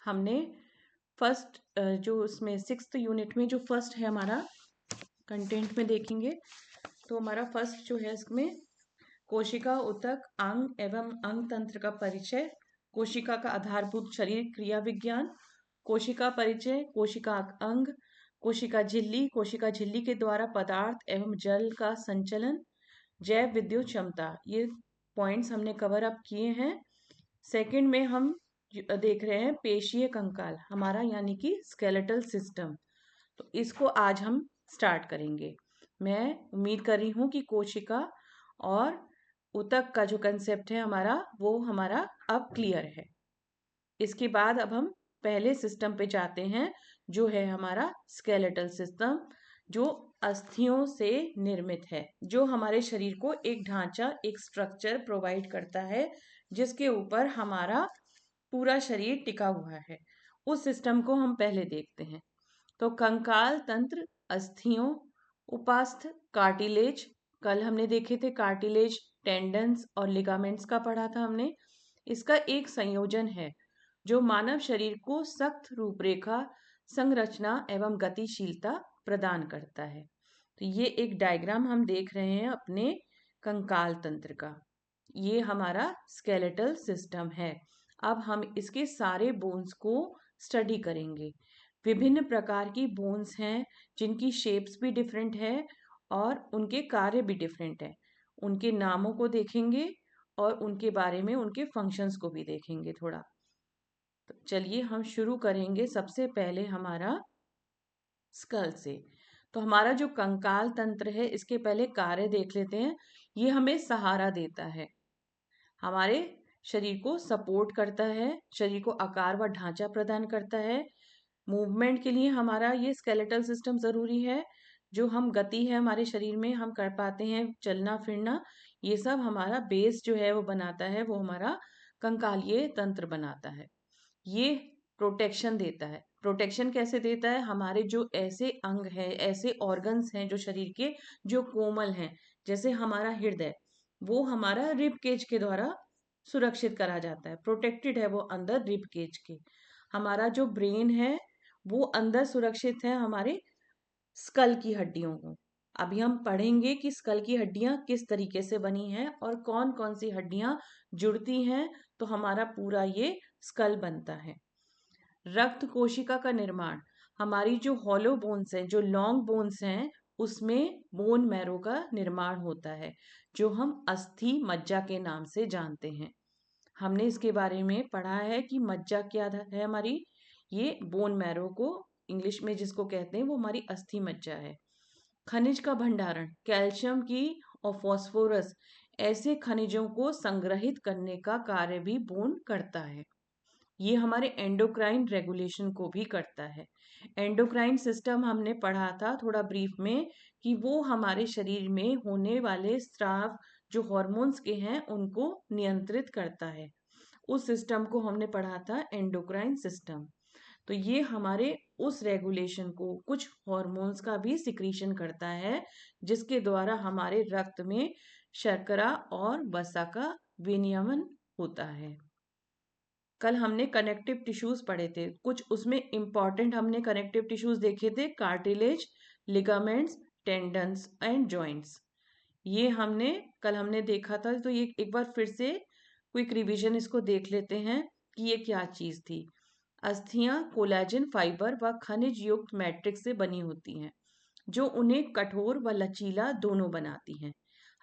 हमने फर्स्ट जो उसमें 6th यूनिट में जो फर्स्ट है हमारा कंटेंट में देखेंगे। तो हमारा फर्स्ट जो है इसमें कोशिका ऊतक अंग एवं अंग तंत्र का परिचय, कोशिका का आधारभूत शरीर क्रिया विज्ञान, कोशिका परिचय, कोशिका अंग, कोशिका झिल्ली, कोशिका झिल्ली के द्वारा पदार्थ एवं जल का संचलन, जैव विद्युत क्षमता, ये पॉइंट्स हमने कवर अप किए हैं। सेकंड में हम देख रहे हैं पेशीय कंकाल हमारा यानी कि स्केलेटल सिस्टम। तो इसको आज हम स्टार्ट करेंगे। मैं उम्मीद कर रही हूँ कि कोशिका और ऊतक का जो कंसेप्ट है हमारा वो हमारा अब क्लियर है। इसके बाद अब हम पहले सिस्टम पे जाते हैं जो है हमारा स्केलेटल सिस्टम, जो अस्थियों से निर्मित है, जो हमारे शरीर को एक ढांचा एक स्ट्रक्चर प्रोवाइड करता है जिसके ऊपर हमारा पूरा शरीर टिका हुआ है। उस सिस्टम को हम पहले देखते हैं। तो कंकाल तंत्र, अस्थियों, उपास्थ, कार्टिलेज, कल हमने देखे थे कार्टिलेज, टेंडन्स और लिगामेंट्स का पढ़ा था हमने। इसका एक संयोजन है जो मानव शरीर को सख्त रूपरेखा, संरचना एवं गतिशीलता प्रदान करता है। तो ये एक डायग्राम हम देख रहे हैं अपने कंकाल तंत्र का। ये हमारा स्केलेटल सिस्टम है। अब हम इसके सारे बोन्स को स्टडी करेंगे। विभिन्न प्रकार की बोन्स हैं जिनकी शेप्स भी डिफरेंट है और उनके कार्य भी डिफरेंट है। उनके नामों को देखेंगे और उनके बारे में उनके फंक्शंस को भी देखेंगे थोड़ा। तो चलिए हम शुरू करेंगे सबसे पहले हमारा स्कल से। तो हमारा जो कंकाल तंत्र है इसके पहले कार्य देख लेते हैं। ये हमें सहारा देता है, हमारे शरीर को सपोर्ट करता है, शरीर को आकार व ढांचा प्रदान करता है। मूवमेंट के लिए हमारा ये स्केलेटल सिस्टम जरूरी है। जो हम गति है हमारे शरीर में हम कर पाते हैं, चलना फिरना, ये सब हमारा बेस जो है वो बनाता है, वो हमारा कंकालीय तंत्र बनाता है। ये प्रोटेक्शन देता है। प्रोटेक्शन कैसे देता है? हमारे जो ऐसे अंग है, ऐसे ऑर्गन्स हैं जो शरीर के जो कोमल हैं, जैसे हमारा हृदय, वो हमारा रिब केज के द्वारा सुरक्षित करा जाता है, प्रोटेक्टेड है वो अंदर रिब केज के। हमारा जो ब्रेन है वो अंदर सुरक्षित है हमारे स्कल की हड्डियों को। अभी हम पढ़ेंगे कि स्कल की हड्डियां किस तरीके से बनी हैं और कौन कौन सी हड्डियां जुड़ती हैं, तो हमारा पूरा ये स्कल बनता है। रक्त कोशिका का निर्माण, हमारी जो हॉलो बोन्स हैं, जो लॉन्ग बोन्स हैं, उसमें बोन मैरो का निर्माण होता है जो हम अस्थि मज्जा के नाम से जानते हैं। हमने इसके बारे में पढ़ा है कि मज्जा क्या है हमारी, ये बोन मैरो को इंग्लिश में जिसको कहते हैं वो हमारी अस्थि मज्जा है। खनिज का भंडारण, कैल्शियम की और फॉस्फोरस ऐसे खनिजों को संग्रहित करने का कार्य भी बोन करता है। ये हमारे एंडोक्राइन रेगुलेशन को भी करता है। एंडोक्राइन सिस्टम हमने पढ़ा था थोड़ा ब्रीफ में कि वो हमारे शरीर में होने वाले स्राव जो हॉर्मोन्स के हैं उनको नियंत्रित करता है। उस सिस्टम को हमने पढ़ा था एंडोक्राइन सिस्टम। तो ये हमारे उस रेगुलेशन को कुछ हॉर्मोन्स का भी सिक्रीशन करता है जिसके द्वारा हमारे रक्त में शर्करा और वसा का विनियमन होता है। कल हमने कनेक्टिव टिश्यूज पढ़े थे, कुछ उसमें इंपॉर्टेंट हमने कनेक्टिव टिश्यूज देखे थे, cartilage, ligaments, tendons and joints. ये हमने कल हमने देखा था। तो ये एक बार फिर से क्विक रिवीजन इसको देख लेते हैं कि ये क्या चीज थी। अस्थियां कोलेजन फाइबर व खनिज युक्त मैट्रिक्स से बनी होती हैं जो उन्हें कठोर व लचीला दोनों बनाती हैं।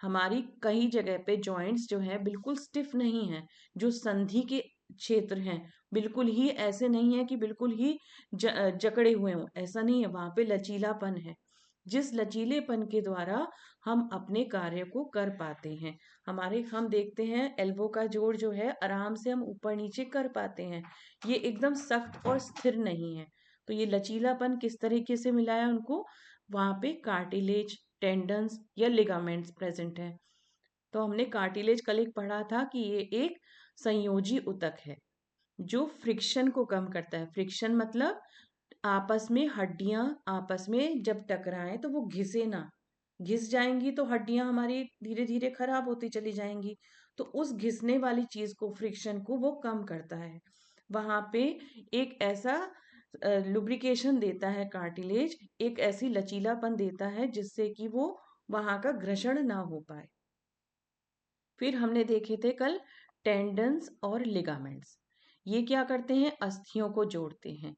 हमारी कई जगह पे जॉइंट्स जो हैं बिल्कुल स्टिफ नहीं हैं, जो संधि के क्षेत्र हैं बिल्कुल ही ऐसे नहीं है कि बिल्कुल ही जकड़े हुए हों, ऐसा नहीं है, वहां पे लचीलापन है। जिस लचीलेपन के द्वारा हम अपने कार्य को कर पाते हैं। हमारे हम देखते हैं एल्बो का जोड़ जो है आराम से हम ऊपर नीचे कर पाते हैं, ये एकदम सख्त और स्थिर नहीं है। तो ये लचीलापन किस तरीके से मिला है उनको? वहां पे कार्टिलेज, टेंडन्स या लिगामेंट्स प्रेजेंट है। तो हमने कार्टिलेज कल एक पढ़ा था कि ये एक संयोजी ऊतक है जो फ्रिक्शन को कम करता है। फ्रिक्शन मतलब आपस में हड्डियां आपस में जब टकराएं तो वो घिसे ना, घिस जाएंगी तो हड्डियां हमारी धीरे धीरे खराब होती चली जाएंगी। तो उस घिसने वाली चीज को, फ्रिक्शन को वो कम करता है। वहां पे एक ऐसा लुब्रिकेशन देता है कार्टिलेज, एक ऐसी लचीलापन देता है जिससे कि वो वहां का घर्षण ना हो पाए। फिर हमने देखे थे कल टेंडन्स और लिगामेंट्स। ये क्या करते हैं, अस्थियों को जोड़ते हैं।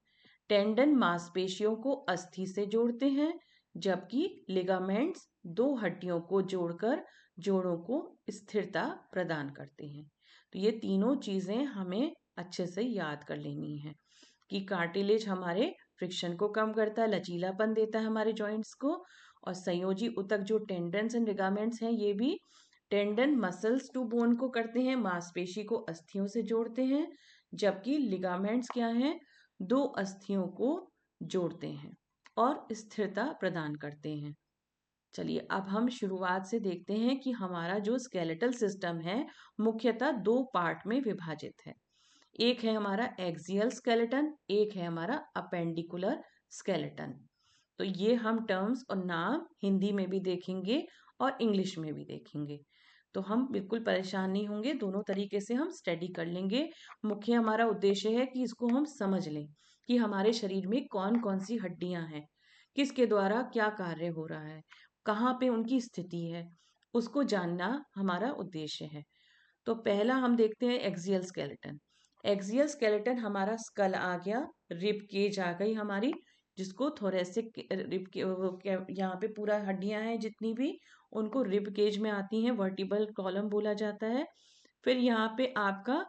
टेंडन मांसपेशियों को अस्थि से जोड़ते हैं, जबकि लिगामेंट्स दो हड्डियों को जोड़कर जोड़ों को स्थिरता प्रदान करते हैं। तो ये तीनों चीजें हमें अच्छे से याद कर लेनी है कि कार्टिलेज हमारे फ्रिक्शन को कम करता है, लचीलापन देता है हमारे जॉइंट्स को, और संयोजी ऊतक जो टेंडन्स एंड लिगामेंट्स हैं ये भी टेंडन मसल्स टू बोन को करते हैं, मांसपेशी को अस्थियों से जोड़ते हैं, जबकि लिगामेंट्स क्या हैं, दो अस्थियों को जोड़ते हैं और स्थिरता प्रदान करते हैं। चलिए अब हम शुरुआत से देखते हैं कि हमारा जो स्केलेटल सिस्टम है मुख्यतः दो पार्ट में विभाजित है। एक है हमारा एक्सियल स्केलेटन, एक है हमारा अपेंडिकुलर स्केलेटन। तो ये हम टर्म्स और नाम हिंदी में भी देखेंगे और इंग्लिश में भी देखेंगे, तो हम बिल्कुल परेशान नहीं होंगे, दोनों तरीके से हम स्टडी कर लेंगे। मुख्य हमारा उद्देश्य है कि इसको हम समझ लें कि हमारे शरीर में कौन कौन सी हड्डियां हैं, किसके द्वारा क्या कार्य हो रहा है, कहाँ पे उनकी स्थिति है, उसको जानना हमारा उद्देश्य है। तो पहला हम देखते हैं एक्सियल स्केलेटन। एक्सियल स्केलेटन हमारा स्कल आ गया, रिब केज आ गई हमारी, जिसको थोरेसिक रिब के यहाँ पे पूरा हड्डियां हैं जितनी भी, उनको रिब केज में आती हैं, वर्टिबल कॉलम बोला जाता है। फिर यहाँ पे आपका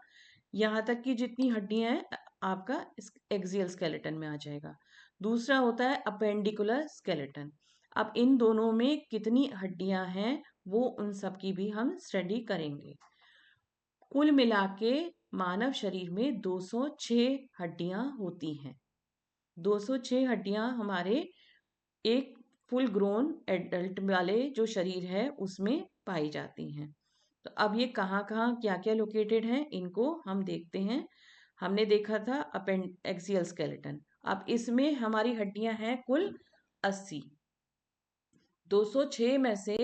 यहाँ तक की जितनी हड्डियां हैं आपका एक्सियल स्केलेटन में आ जाएगा। दूसरा होता है अपेंडिकुलर स्केलेटन। अब इन दोनों में कितनी हड्डियां हैं वो उन सब की भी हम स्टडी करेंगे। कुल मिला के मानव शरीर में 206 हड्डियां होती हैं। 206 हड्डियां हमारे एक फुल ग्रोन एडल्ट वाले जो शरीर है उसमें पाई जाती हैं। तो अब ये कहाँ कहाँ क्या क्या लोकेटेड हैं इनको हम देखते हैं। हमने देखा था एक्सियल स्केलेटन, अब इसमें हमारी हड्डियां हैं कुल 80। 206 में से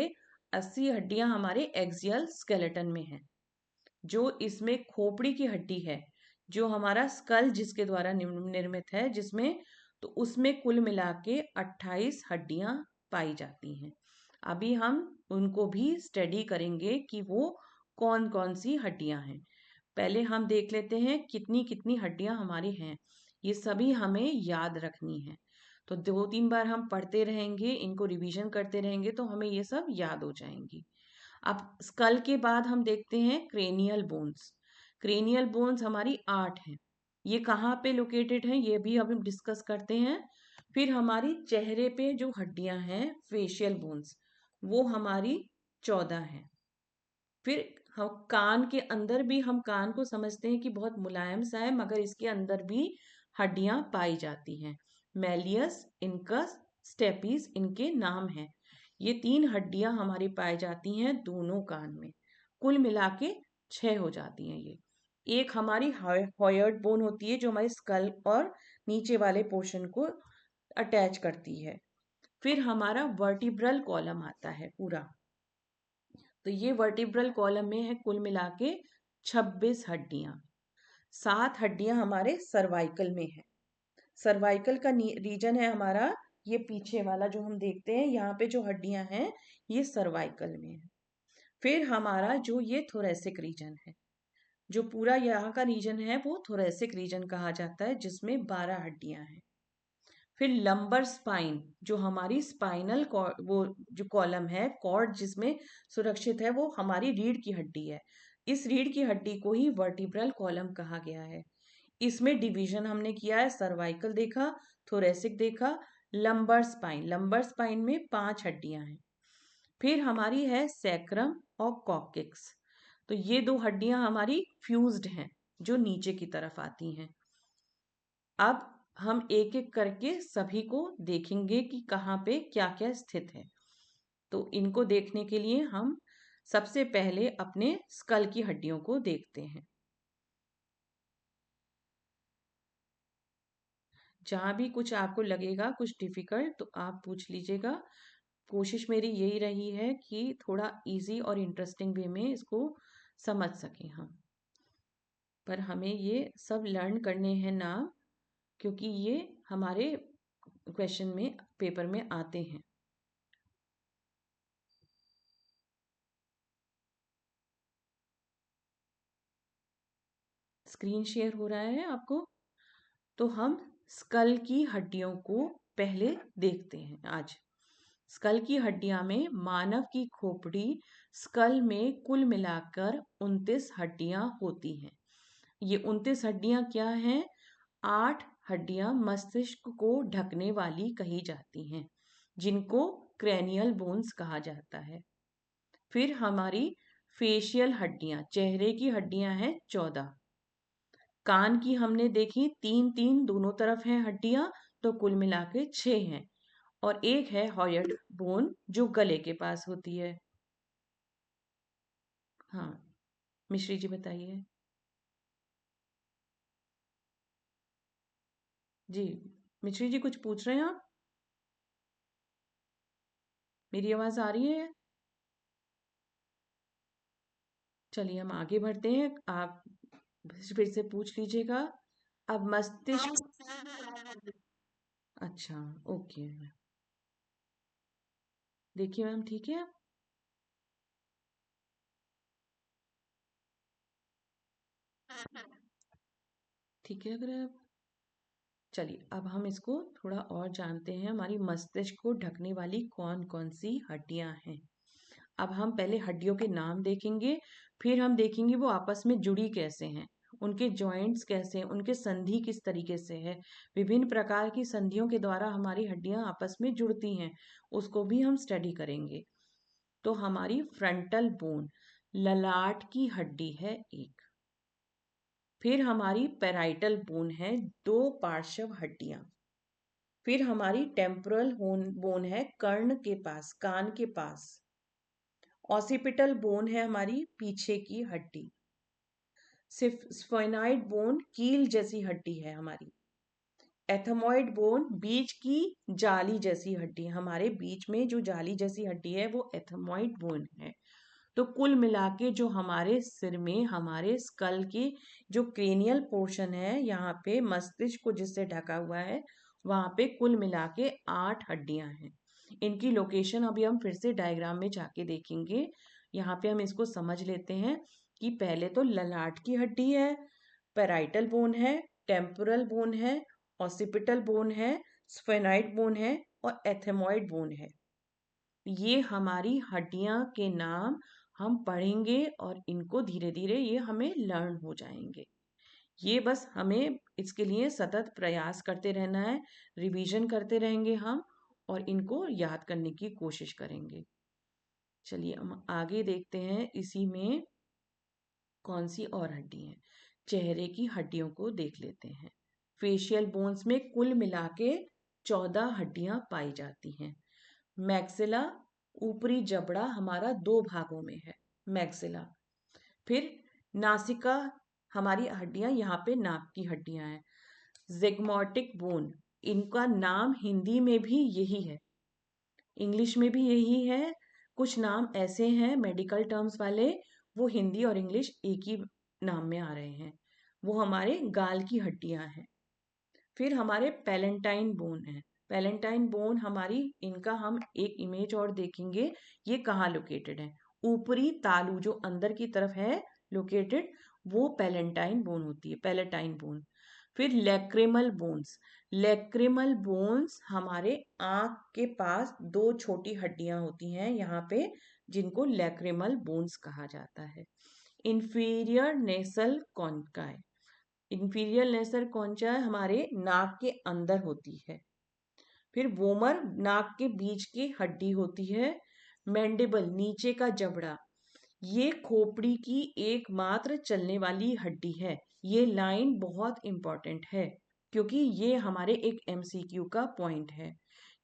80 हड्डियां हमारे एक्सियल स्केलेटन में हैं। जो इसमें खोपड़ी की हड्डी है, जो हमारा स्कल जिसके द्वारा निर्मित है जिसमें, तो उसमें कुल मिला के 28 हड्डियां पाई जाती हैं। अभी हम उनको भी स्टडी करेंगे कि वो कौन कौन सी हड्डियां हैं। पहले हम देख लेते हैं कितनी कितनी हड्डियां हमारी हैं, ये सभी हमें याद रखनी है। तो 2-3 बार हम पढ़ते रहेंगे, इनको रिवीजन करते रहेंगे तो हमें ये सब याद हो जाएंगी। अब स्कल के बाद हम देखते हैं क्रेनियल बोन्स। क्रेनियल बोन्स हमारी 8 हैं। ये कहाँ पे लोकेटेड हैं ये भी हम डिस्कस करते हैं। फिर हमारी चेहरे पे जो हड्डियां हैं फेशियल बोन्स, वो हमारी 14 हैं। फिर हम कान के अंदर भी, हम कान को समझते हैं कि बहुत मुलायम सा है, मगर इसके अंदर भी हड्डियां पाई जाती हैं। मेलियस, इनकस, स्टेपीज इनके नाम हैं। ये 3 हड्डियां हमारी पाई जाती हैं दोनों कान में। कुल मिला के 6 हो जाती हैं ये। एक हमारी हॉयर्ड बोन होती है जो हमारे स्कल और नीचे वाले पोर्शन को अटैच करती है। फिर हमारा वर्टिब्रल कॉलम आता है पूरा, तो ये वर्टिब्रल कॉलम में है कुल मिला के 26 हड्डियां। 7 हड्डियां हमारे सर्वाइकल में है। सर्वाइकल का रीजन है हमारा ये पीछे वाला जो हम देखते हैं, यहाँ पे जो हड्डियां हैं ये सर्वाइकल में है। फिर हमारा जो ये थोरेसिक रीजन है, जो पूरा यहाँ का रीजन है वो थोरेसिक रीजन कहा जाता है, जिसमें 12 हड्डियां हैं। फिर लंबर स्पाइन, जो हमारी स्पाइनल वो जो कॉलम है, कॉर्ड जिसमें सुरक्षित है, वो हमारी रीढ़ की हड्डी है। इस रीढ़ की हड्डी को ही वर्टिब्रल कॉलम कहा गया है। इसमें डिवीजन हमने किया है, सर्वाइकल देखा, थोरेसिक देखा, लंबर स्पाइन में 5 हड्डियां हैं। फिर हमारी है सैक्रम और कॉक्सिक्स, तो ये 2 हड्डियां हमारी फ्यूज्ड हैं जो नीचे की तरफ आती हैं। अब हम एक एक करके सभी को देखेंगे कि कहाँ पे क्या क्या स्थित है। तो इनको देखने के लिए हम सबसे पहले अपने स्कल की हड्डियों को देखते हैं। जहाँ भी कुछ आपको लगेगा कुछ डिफिकल्ट तो आप पूछ लीजिएगा। कोशिश मेरी यही रही है कि थोड़ा इजी और इंटरेस्टिंग वे में इसको समझ सकें हम। पर हमें ये सब लर्न करने हैं नाम, क्योंकि ये हमारे क्वेश्चन में पेपर में आते हैं। स्क्रीन शेयर हो रहा है आपको? तो हम स्कल की हड्डियों को पहले देखते हैं आज। स्कल की हड्डियां में मानव की खोपड़ी, स्कल में कुल मिलाकर 29 हड्डियां होती हैं। ये 29 हड्डियां क्या हैं? 8 हड्डियां मस्तिष्क को ढकने वाली कही जाती हैं, जिनको क्रेनियल बोन्स कहा जाता है। फिर हमारी फेशियल हड्डियां, चेहरे की हड्डियां हैं 14। कान की हमने देखी 3 3 दोनों तरफ हैं हड्डियां, तो कुल मिला के 6 हैं। और एक है हॉयट बोन, जो गले के पास होती है। हाँ, मिश्री जी बताइए। जी, मिश्री जी कुछ पूछ रहे हैं आप? मेरी आवाज आ रही है? चलिए हम आगे बढ़ते हैं, आप फिर से पूछ लीजिएगा। अब मस्तिष्क। अच्छा, ओके। देखिए मैम, ठीक है? ठीक है, अगर आप चलिए अब हम इसको थोड़ा और जानते हैं, हमारी मस्तिष्क को ढकने वाली कौन कौन सी हड्डियां हैं। अब हम पहले हड्डियों के नाम देखेंगे, फिर हम देखेंगे वो आपस में जुड़ी कैसे हैं, उनके जॉइंट्स कैसे हैं, उनके संधि किस तरीके से है। विभिन्न प्रकार की संधियों के द्वारा हमारी हड्डियां आपस में जुड़ती हैं, उसको भी हम स्टडी करेंगे। तो हमारी फ्रंटल बोन, ललाट की हड्डी है एक। फिर हमारी पैराइटल बोन है, दो पार्श्व हड्डियां। फिर हमारी टेम्पोरल बोन है कर्ण के पास, कान के पास। ऑसिपिटल बोन है हमारी पीछे की हड्डी। स्फेनॉइड बोन कील जैसी हड्डी है हमारी। एथमॉइड बोन बीच की जाली जैसी हड्डी, हमारे बीच में जो जाली जैसी हड्डी है वो एथमॉइड बोन है। तो कुल मिला के जो हमारे सिर में, हमारे स्कल की जो क्रेनियल पोर्शन है, यहाँ पे मस्तिष्क को जिससे ढका हुआ है, वहां पे कुल मिला के 8 हड्डियां हैं। इनकी लोकेशन अभी हम फिर से डायग्राम में जाके देखेंगे। यहाँ पे हम इसको समझ लेते हैं कि पहले तो ललाट की हड्डी है, पैराइटल बोन है, टेम्पोरल बोन है, ऑसिपिटल बोन है, स्फेनॉइड बोन है और एथेमॉइड बोन है। ये हमारी हड्डियां के नाम हम पढ़ेंगे और इनको धीरे धीरे ये हमें लर्न हो जाएंगे। ये बस हमें इसके लिए सतत प्रयास करते रहना है, रिवीजन करते रहेंगे हम, और इनको याद करने की कोशिश करेंगे। चलिए हम आगे देखते हैं, इसी में कौन सी और हड्डी है। चेहरे की हड्डियों को देख लेते हैं। फेशियल बोन्स में कुल मिला के 14 हड्डियां पाई जाती हैं। मैक्सिला, ऊपरी जबड़ा हमारा 2 भागों में है, मैक्सिला। फिर नासिका, हमारी हड्डियां यहाँ पे नाक की हड्डियां हैं। जिग्मोटिक बोन, इनका नाम हिंदी में भी यही है, इंग्लिश में भी यही है। कुछ नाम ऐसे हैं मेडिकल टर्म्स वाले, वो हिंदी और इंग्लिश एक ही नाम में आ रहे हैं। वो हमारे गाल की हड्डियां हैं। फिर हमारे पैलेंटाइन बोन है। पैलेंटाइन बोन हमारी, इनका हम एक इमेज और देखेंगे, ये कहाँ लोकेटेड है। ऊपरी तालू जो अंदर की तरफ है लोकेटेड, वो पैलेंटाइन बोन होती है, पैलेटाइन बोन। फिर लैक्रिमल बोन्स, लैक्रिमल बोन्स हमारे आंख के पास 2 छोटी हड्डियां होती हैं यहाँ पे, जिनको लैक्रिमल बोन्स कहा जाता है। इंफीरियर नेसल कॉन्काई, इंफीरियर नेसल कॉन्चा हमारे नाक के अंदर होती है। फिर वोमर, नाक के बीच की हड्डी होती है। मैंडिबल, नीचे का जबड़ा, ये खोपड़ी की एकमात्र चलने वाली हड्डी है। ये लाइन बहुत इंपॉर्टेंट है, क्योंकि ये हमारे एक एमसीक्यू का पॉइंट है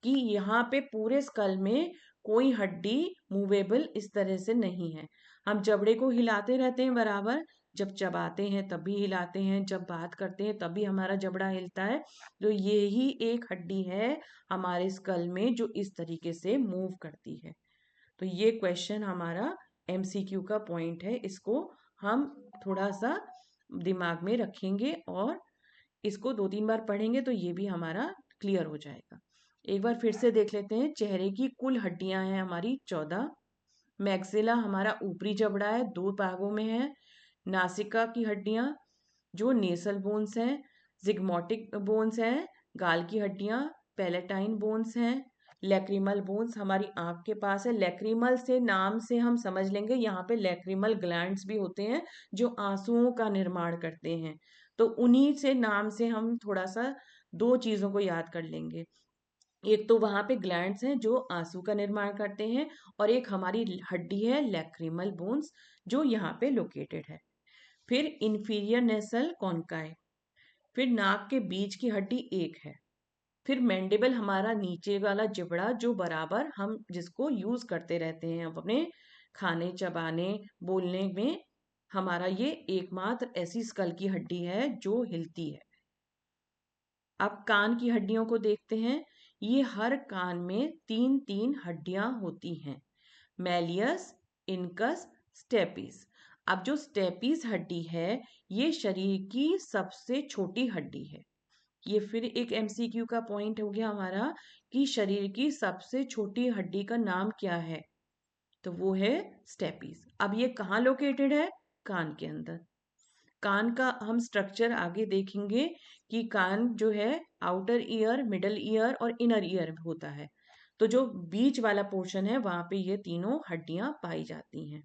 कि यहाँ पे पूरे स्कल में कोई हड्डी मूवेबल इस तरह से नहीं है। हम जबड़े को हिलाते रहते हैं बराबर, जब चबाते हैं तब भी हिलाते हैं, जब बात करते हैं तब भी हमारा जबड़ा हिलता है। तो ये ही एक हड्डी है हमारे स्कल में जो इस तरीके से मूव करती है। तो ये क्वेश्चन हमारा एमसीक्यू का पॉइंट है, इसको हम थोड़ा सा दिमाग में रखेंगे और इसको 2-3 बार पढ़ेंगे तो ये भी हमारा क्लियर हो जाएगा। एक बार फिर से देख लेते हैं। चेहरे की कुल हड्डियां हैं हमारी 14। मैक्सिला हमारा ऊपरी जबड़ा है, 2 भागों में है। नासिका की हड्डियां जो नेसल बोन्स हैं, जिग्मोटिक बोन्स हैं, गाल की हड्डियां पैलेटाइन बोन्स हैं, लैक्रिमल बोन्स हमारी आंख के पास है। लैक्रिमल से नाम से हम समझ लेंगे यहाँ पे लैक्रिमल ग्लैंड्स भी होते हैं जो आंसुओं का निर्माण करते हैं। तो उन्हीं से नाम से हम थोड़ा सा 2 चीजों को याद कर लेंगे। एक तो वहां पे ग्लैंड्स हैं जो आंसू का निर्माण करते हैं और एक हमारी हड्डी है लैक्रिमल बोन्स जो यहाँ पे लोकेटेड है। फिर इंफीरियर नेसल कॉन्काई, फिर नाक के बीच की हड्डी एक है। फिर मैंडिबल हमारा नीचे वाला जबड़ा जो बराबर हम जिसको यूज करते रहते हैं अपने खाने चबाने बोलने में, हमारा ये एकमात्र ऐसी स्कल की हड्डी है जो हिलती है। अब कान की हड्डियों को देखते हैं। ये हर कान में 3-3 हड्डियां होती हैं, मैलियस, इनकस, स्टेपिस। अब जो स्टेपिस हड्डी है ये शरीर की सबसे छोटी हड्डी है। ये फिर एक एमसीक्यू का पॉइंट हो गया हमारा कि शरीर की सबसे छोटी हड्डी का नाम क्या है, तो वो है स्टेपिस। अब ये कहाँ लोकेटेड है? कान के अंदर। कान का हम स्ट्रक्चर आगे देखेंगे कि कान जो है आउटर ईयर, मिडल ईयर और इनर ईयर होता है। तो जो बीच वाला पोर्शन है वहां पे ये तीनों हड्डियां पाई जाती हैं।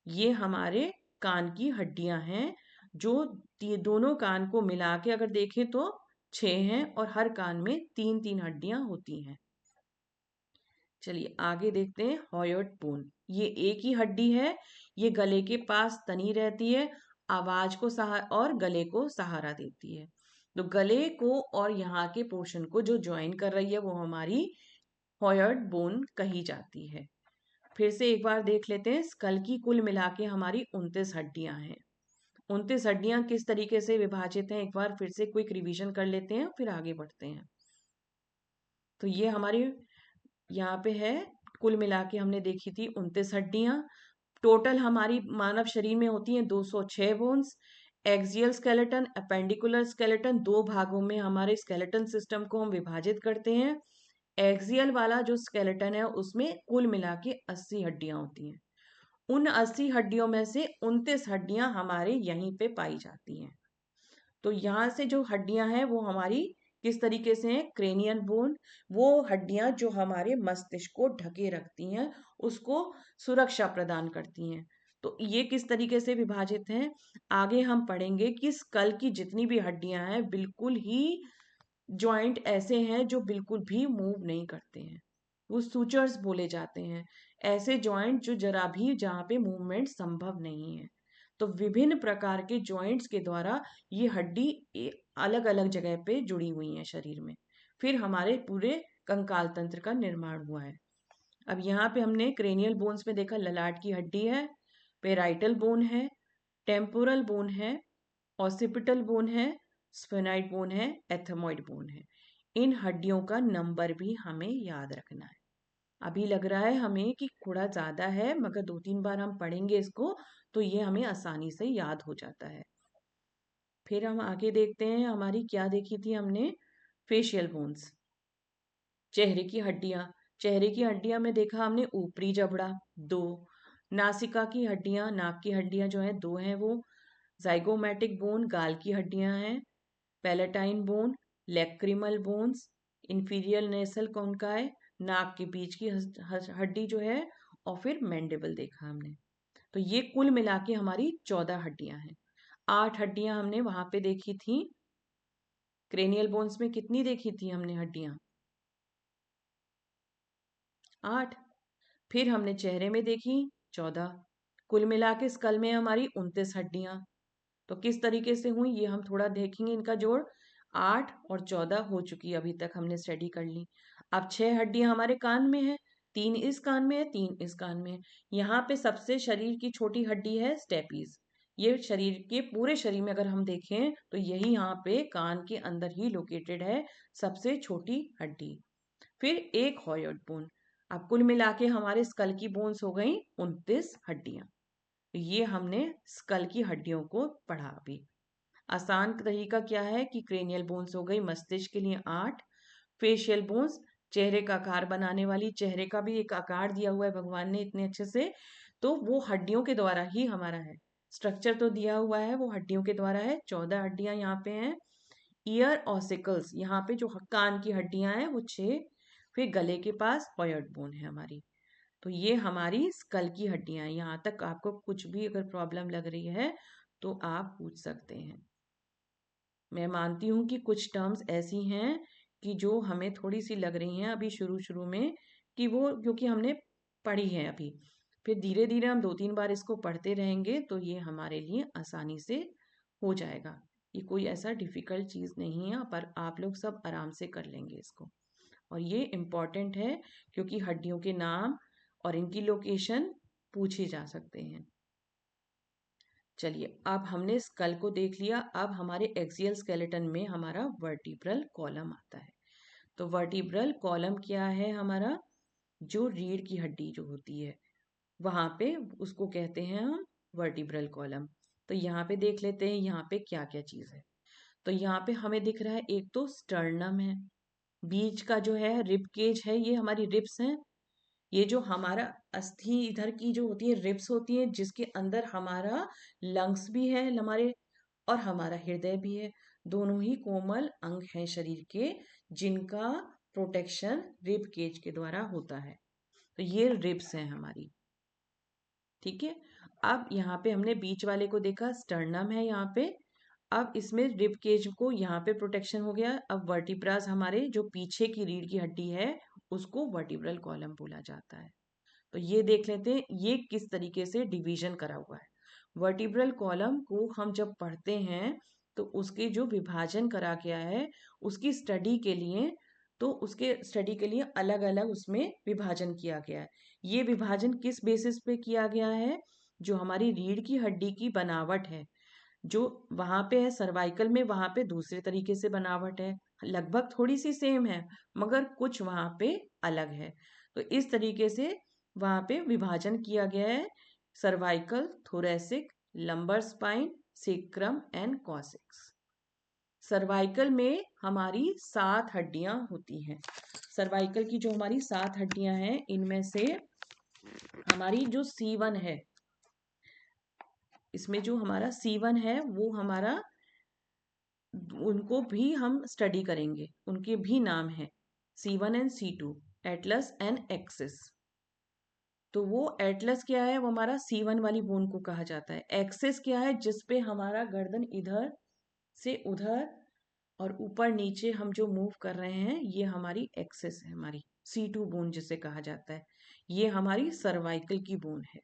ये हमारे कान की हड्डियां हैं जो दोनों कान को मिला के अगर देखें तो 6 हैं और हर कान में 3-3 हड्डियां होती हैं। चलिए आगे देखते हैं। हॉयट बोन, ये एक ही हड्डी है। ये गले के पास तनी रहती है, आवाज को सहारा और गले को सहारा देती है। तो गले को और यहाँ के पोर्शन को जो ज्वाइन कर रही है वो हमारी हॉयट बोन कही जाती है। फिर से एक बार देख लेते हैं। स्कल की कुल मिला के हमारी 29 हड्डियां हैं। 29 हड्डियां किस तरीके से विभाजित हैं, एक बार फिर से क्विक रिवीजन कर लेते हैं फिर आगे बढ़ते हैं। तो ये हमारी यहाँ पे है, कुल मिला के हमने देखी थी 29 हड्डियां। टोटल हमारी मानव शरीर में होती हैं 206 bones. Axial skeleton, appendicular skeleton, 2 भागों में हमारे स्केलेटन सिस्टम को हम विभाजित करते हैं। एक्सियल वाला जो स्केलेटन है उसमें कुल मिला के 80 हड्डियां होती हैं। उन 80 हड्डियों में से 29 हड्डियां हमारे यहीं पे पाई जाती हैं। तो यहाँ से जो हड्डियां हैं वो हमारी किस तरीके से हैं? क्रेनियन बोन, वो हड्डियां जो हमारे मस्तिष्क को ढके रखती हैं, उसको सुरक्षा प्रदान करती हैं। तो ये किस तरीके से विभाजित हैं आगे हम पढ़ेंगे कि स्कल की जितनी भी हड्डियां हैं बिल्कुल ही जॉइंट ऐसे हैं जो बिल्कुल भी मूव नहीं करते हैं, वो सूचर्स बोले जाते हैं। ऐसे जॉइंट जो जरा भी जहाँ पे मूवमेंट संभव नहीं है। तो विभिन्न प्रकार के जॉइंट्स के द्वारा ये हड्डी अलग अलग जगह पे जुड़ी हुई है शरीर में। फिर हमारे पूरे कंकाल तंत्र का निर्माण हुआ है। अब यहाँ पे हमने क्रेनियल बोन्स में देखा ललाट की हड्डी है, पेराइटल बोन है, टेम्पोरल बोन है, ऑसिपिटल बोन है, स्फेनाइड बोन है, एथमॉइड बोन है। इन हड्डियों का नंबर भी हमें याद रखना है। अभी लग रहा है हमें कि थोड़ा ज्यादा है, मगर 2-3 बार हम पढ़ेंगे इसको तो ये हमें आसानी से याद हो जाता है। फिर हम आगे देखते हैं हमारी क्या देखी थी हमने, फेशियल बोन्स, चेहरे की हड्डियां। चेहरे की हड्डियां में देखा हमने ऊपरी जबड़ा 2, नासिका की हड्डियां, नाक की हड्डियां जो है 2 हैं वो, जाइगोमैटिक बोन गाल की हड्डियां हैं, palatine bone, lacrimal bones, inferior nasal conchae नाक के बीच की हड्डी जो है, और फिर मैंडिबल देखा हमने। तो ये कुल मिला के हमारी 14 हड्डियां हैं। 8 हड्डियां हमने वहां पे देखी थी। क्रेनियल बोन्स में कितनी देखी थी हमने हड्डियां? 8। फिर हमने चेहरे में देखी 14। कुल मिला के स्कल में हमारी 29 हड्डियां। तो किस तरीके से हुई ये हम थोड़ा देखेंगे, इनका जोड़ 8 और 14 हो चुकी अभी तक हमने स्टडी कर ली। अब 6 हड्डियां हमारे कान में है, 3 इस कान में है, 3 इस कान में है। यहाँ पे सबसे शरीर की छोटी हड्डी है स्टेपीज। ये शरीर के पूरे शरीर में अगर हम देखें तो यही यहाँ पे कान के अंदर ही लोकेटेड है सबसे छोटी हड्डी। फिर एक हॉयट बोन। अब कुल मिला के हमारे स्कल की बोन्स हो गई 29 हड्डियां। ये हमने स्कल की हड्डियों को पढ़ा अभी। आसान तरीका क्या है कि क्रेनियल बोन्स हो गई मस्तिष्क के लिए 8, फेशियल बोन्स चेहरे का आकार बनाने वाली, चेहरे का भी एक आकार दिया हुआ है भगवान ने इतने अच्छे से, तो वो हड्डियों के द्वारा ही हमारा है। स्ट्रक्चर तो दिया हुआ है, वो हड्डियों के द्वारा है। 14 हड्डियां यहाँ पे हैं। ईयर ऑसिकल्स, यहाँ पे जो कान की हड्डियां हैं वो 6, फिर गले के पास पॉयर्ड बोन है हमारी। तो ये हमारी स्कल की हड्डियां हैं। यहाँ तक आपको कुछ भी अगर प्रॉब्लम लग रही है तो आप पूछ सकते हैं। मैं मानती हूँ कि कुछ टर्म्स ऐसी हैं कि जो हमें थोड़ी सी लग रही हैं अभी शुरू शुरू में, कि वो क्योंकि हमने पढ़ी है अभी, फिर धीरे धीरे हम 2-3 बार इसको पढ़ते रहेंगे तो ये हमारे लिए आसानी से हो जाएगा। ये कोई ऐसा डिफिकल्ट चीज़ नहीं है, पर आप लोग सब आराम से कर लेंगे इसको। और ये इम्पॉर्टेंट है क्योंकि हड्डियों के नाम और इनकी लोकेशन पूछे जा सकते हैं। चलिए, अब हमने स्कल को देख लिया। अब हमारे एक्सियल स्केलेटन में हमारा वर्टिब्रल कॉलम आता है। तो वर्टिब्रल कॉलम क्या है हमारा? जो रीढ़ की हड्डी जो होती है वहां पे उसको कहते हैं हम वर्टिब्रल कॉलम। तो यहाँ पे देख लेते हैं यहाँ पे क्या क्या चीज है। तो यहाँ पे हमें दिख रहा है एक तो स्टर्नम है, बीच का जो है रिब केज है, ये हमारी रिब्स हैं। ये जो हमारा अस्थि इधर की जो होती है रिब्स होती है, जिसके अंदर हमारा लंग्स भी है हमारे, और हमारा हृदय भी है। दोनों ही कोमल अंग हैं शरीर के, जिनका प्रोटेक्शन रिब केज के द्वारा होता है। तो ये रिब्स हैं हमारी। ठीक है। अब यहाँ पे हमने बीच वाले को देखा, स्टर्नम है यहाँ पे। अब इसमें रिब केज को यहाँ पे प्रोटेक्शन हो गया। अब वर्टिब्रास हमारे जो पीछे की रीढ़ की हड्डी है उसको वर्टिब्रल कॉलम बोला जाता है। तो ये देख लेते हैं ये किस तरीके से डिवीजन करा हुआ है। वर्टिब्रल कॉलम को हम जब पढ़ते हैं तो उसके जो विभाजन करा गया है उसकी स्टडी के लिए, तो उसके स्टडी के लिए अलग अलग उसमें विभाजन किया गया है। ये विभाजन किस बेसिस पे किया गया है? जो हमारी रीढ़ की हड्डी की बनावट है, जो वहां पे है सर्वाइकल में, वहां पे दूसरे तरीके से बनावट है, लगभग थोड़ी सी सेम है मगर कुछ वहां पे अलग है। तो इस तरीके से वहां पे विभाजन किया गया है, cervical, thoracic, lumbar spine, sacrum and cos x. Cervical में हमारी 7 हड्डियां होती हैं। सर्वाइकल की जो हमारी 7 हड्डियां हैं इनमें से हमारी जो C1 है, इसमें जो हमारा C1 है वो हमारा, उनको भी हम स्टडी करेंगे, उनके भी नाम हैं C1 and C2, Atlas and axis. तो वो एटलस क्या है? वो हमारा C1 वाली बोन को कहा जाता है। एक्सिस क्या है? जिसपे हमारा गर्दन इधर से उधर और ऊपर नीचे हम जो मूव कर रहे हैं ये हमारी एक्सिस है, हमारी C2 बोन जिसे कहा जाता है। ये हमारी सर्वाइकल की बोन है।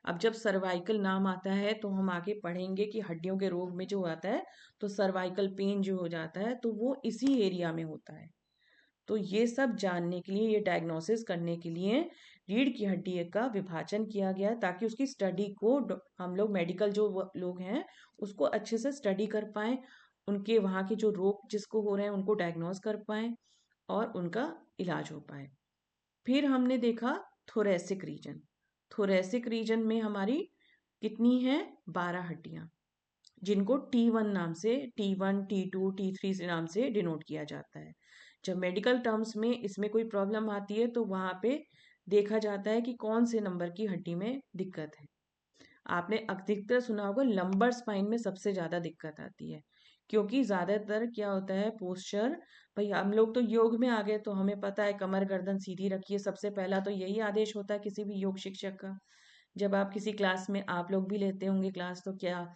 अब जब सर्वाइकल नाम आता है तो हम आगे पढ़ेंगे कि हड्डियों के रोग में जो आता है तो सर्वाइकल पेन जो हो जाता है तो वो इसी एरिया में होता है। तो ये सब जानने के लिए, ये डायग्नोसिस करने के लिए रीढ़ की हड्डी का विभाजन किया गया है ताकि उसकी स्टडी को हम लोग मेडिकल जो लोग हैं उसको अच्छे से स्टडी कर पाएं, उनके वहाँ के जो रोग जिसको हो रहे हैं उनको डायग्नोस कर पाएं और उनका इलाज हो पाए। फिर हमने देखा थोरेसिक रीजन। थोरेसिक रीजन में हमारी कितनी है? 12 हड्डियां, जिनको T1 नाम से, T1, T2, T3 से नाम से डिनोट किया जाता है। जब मेडिकल टर्म्स में इसमें कोई प्रॉब्लम आती है तो वहां पे देखा जाता है कि कौन से नंबर की हड्डी में दिक्कत है। आपने अधिकतर सुना होगा लंबर स्पाइन में सबसे ज्यादा दिक्कत आती है, क्योंकि ज्यादातर क्या होता है पोस्चर, भाई हम लोग तो योग में आ गए तो हमें पता है कमर गर्दन सीधी रखिए, सबसे पहला तो यही आदेश होता है किसी भी योग शिक्षक का। जब आप किसी क्लास में, आप लोग भी लेते होंगे क्लास, तो क्या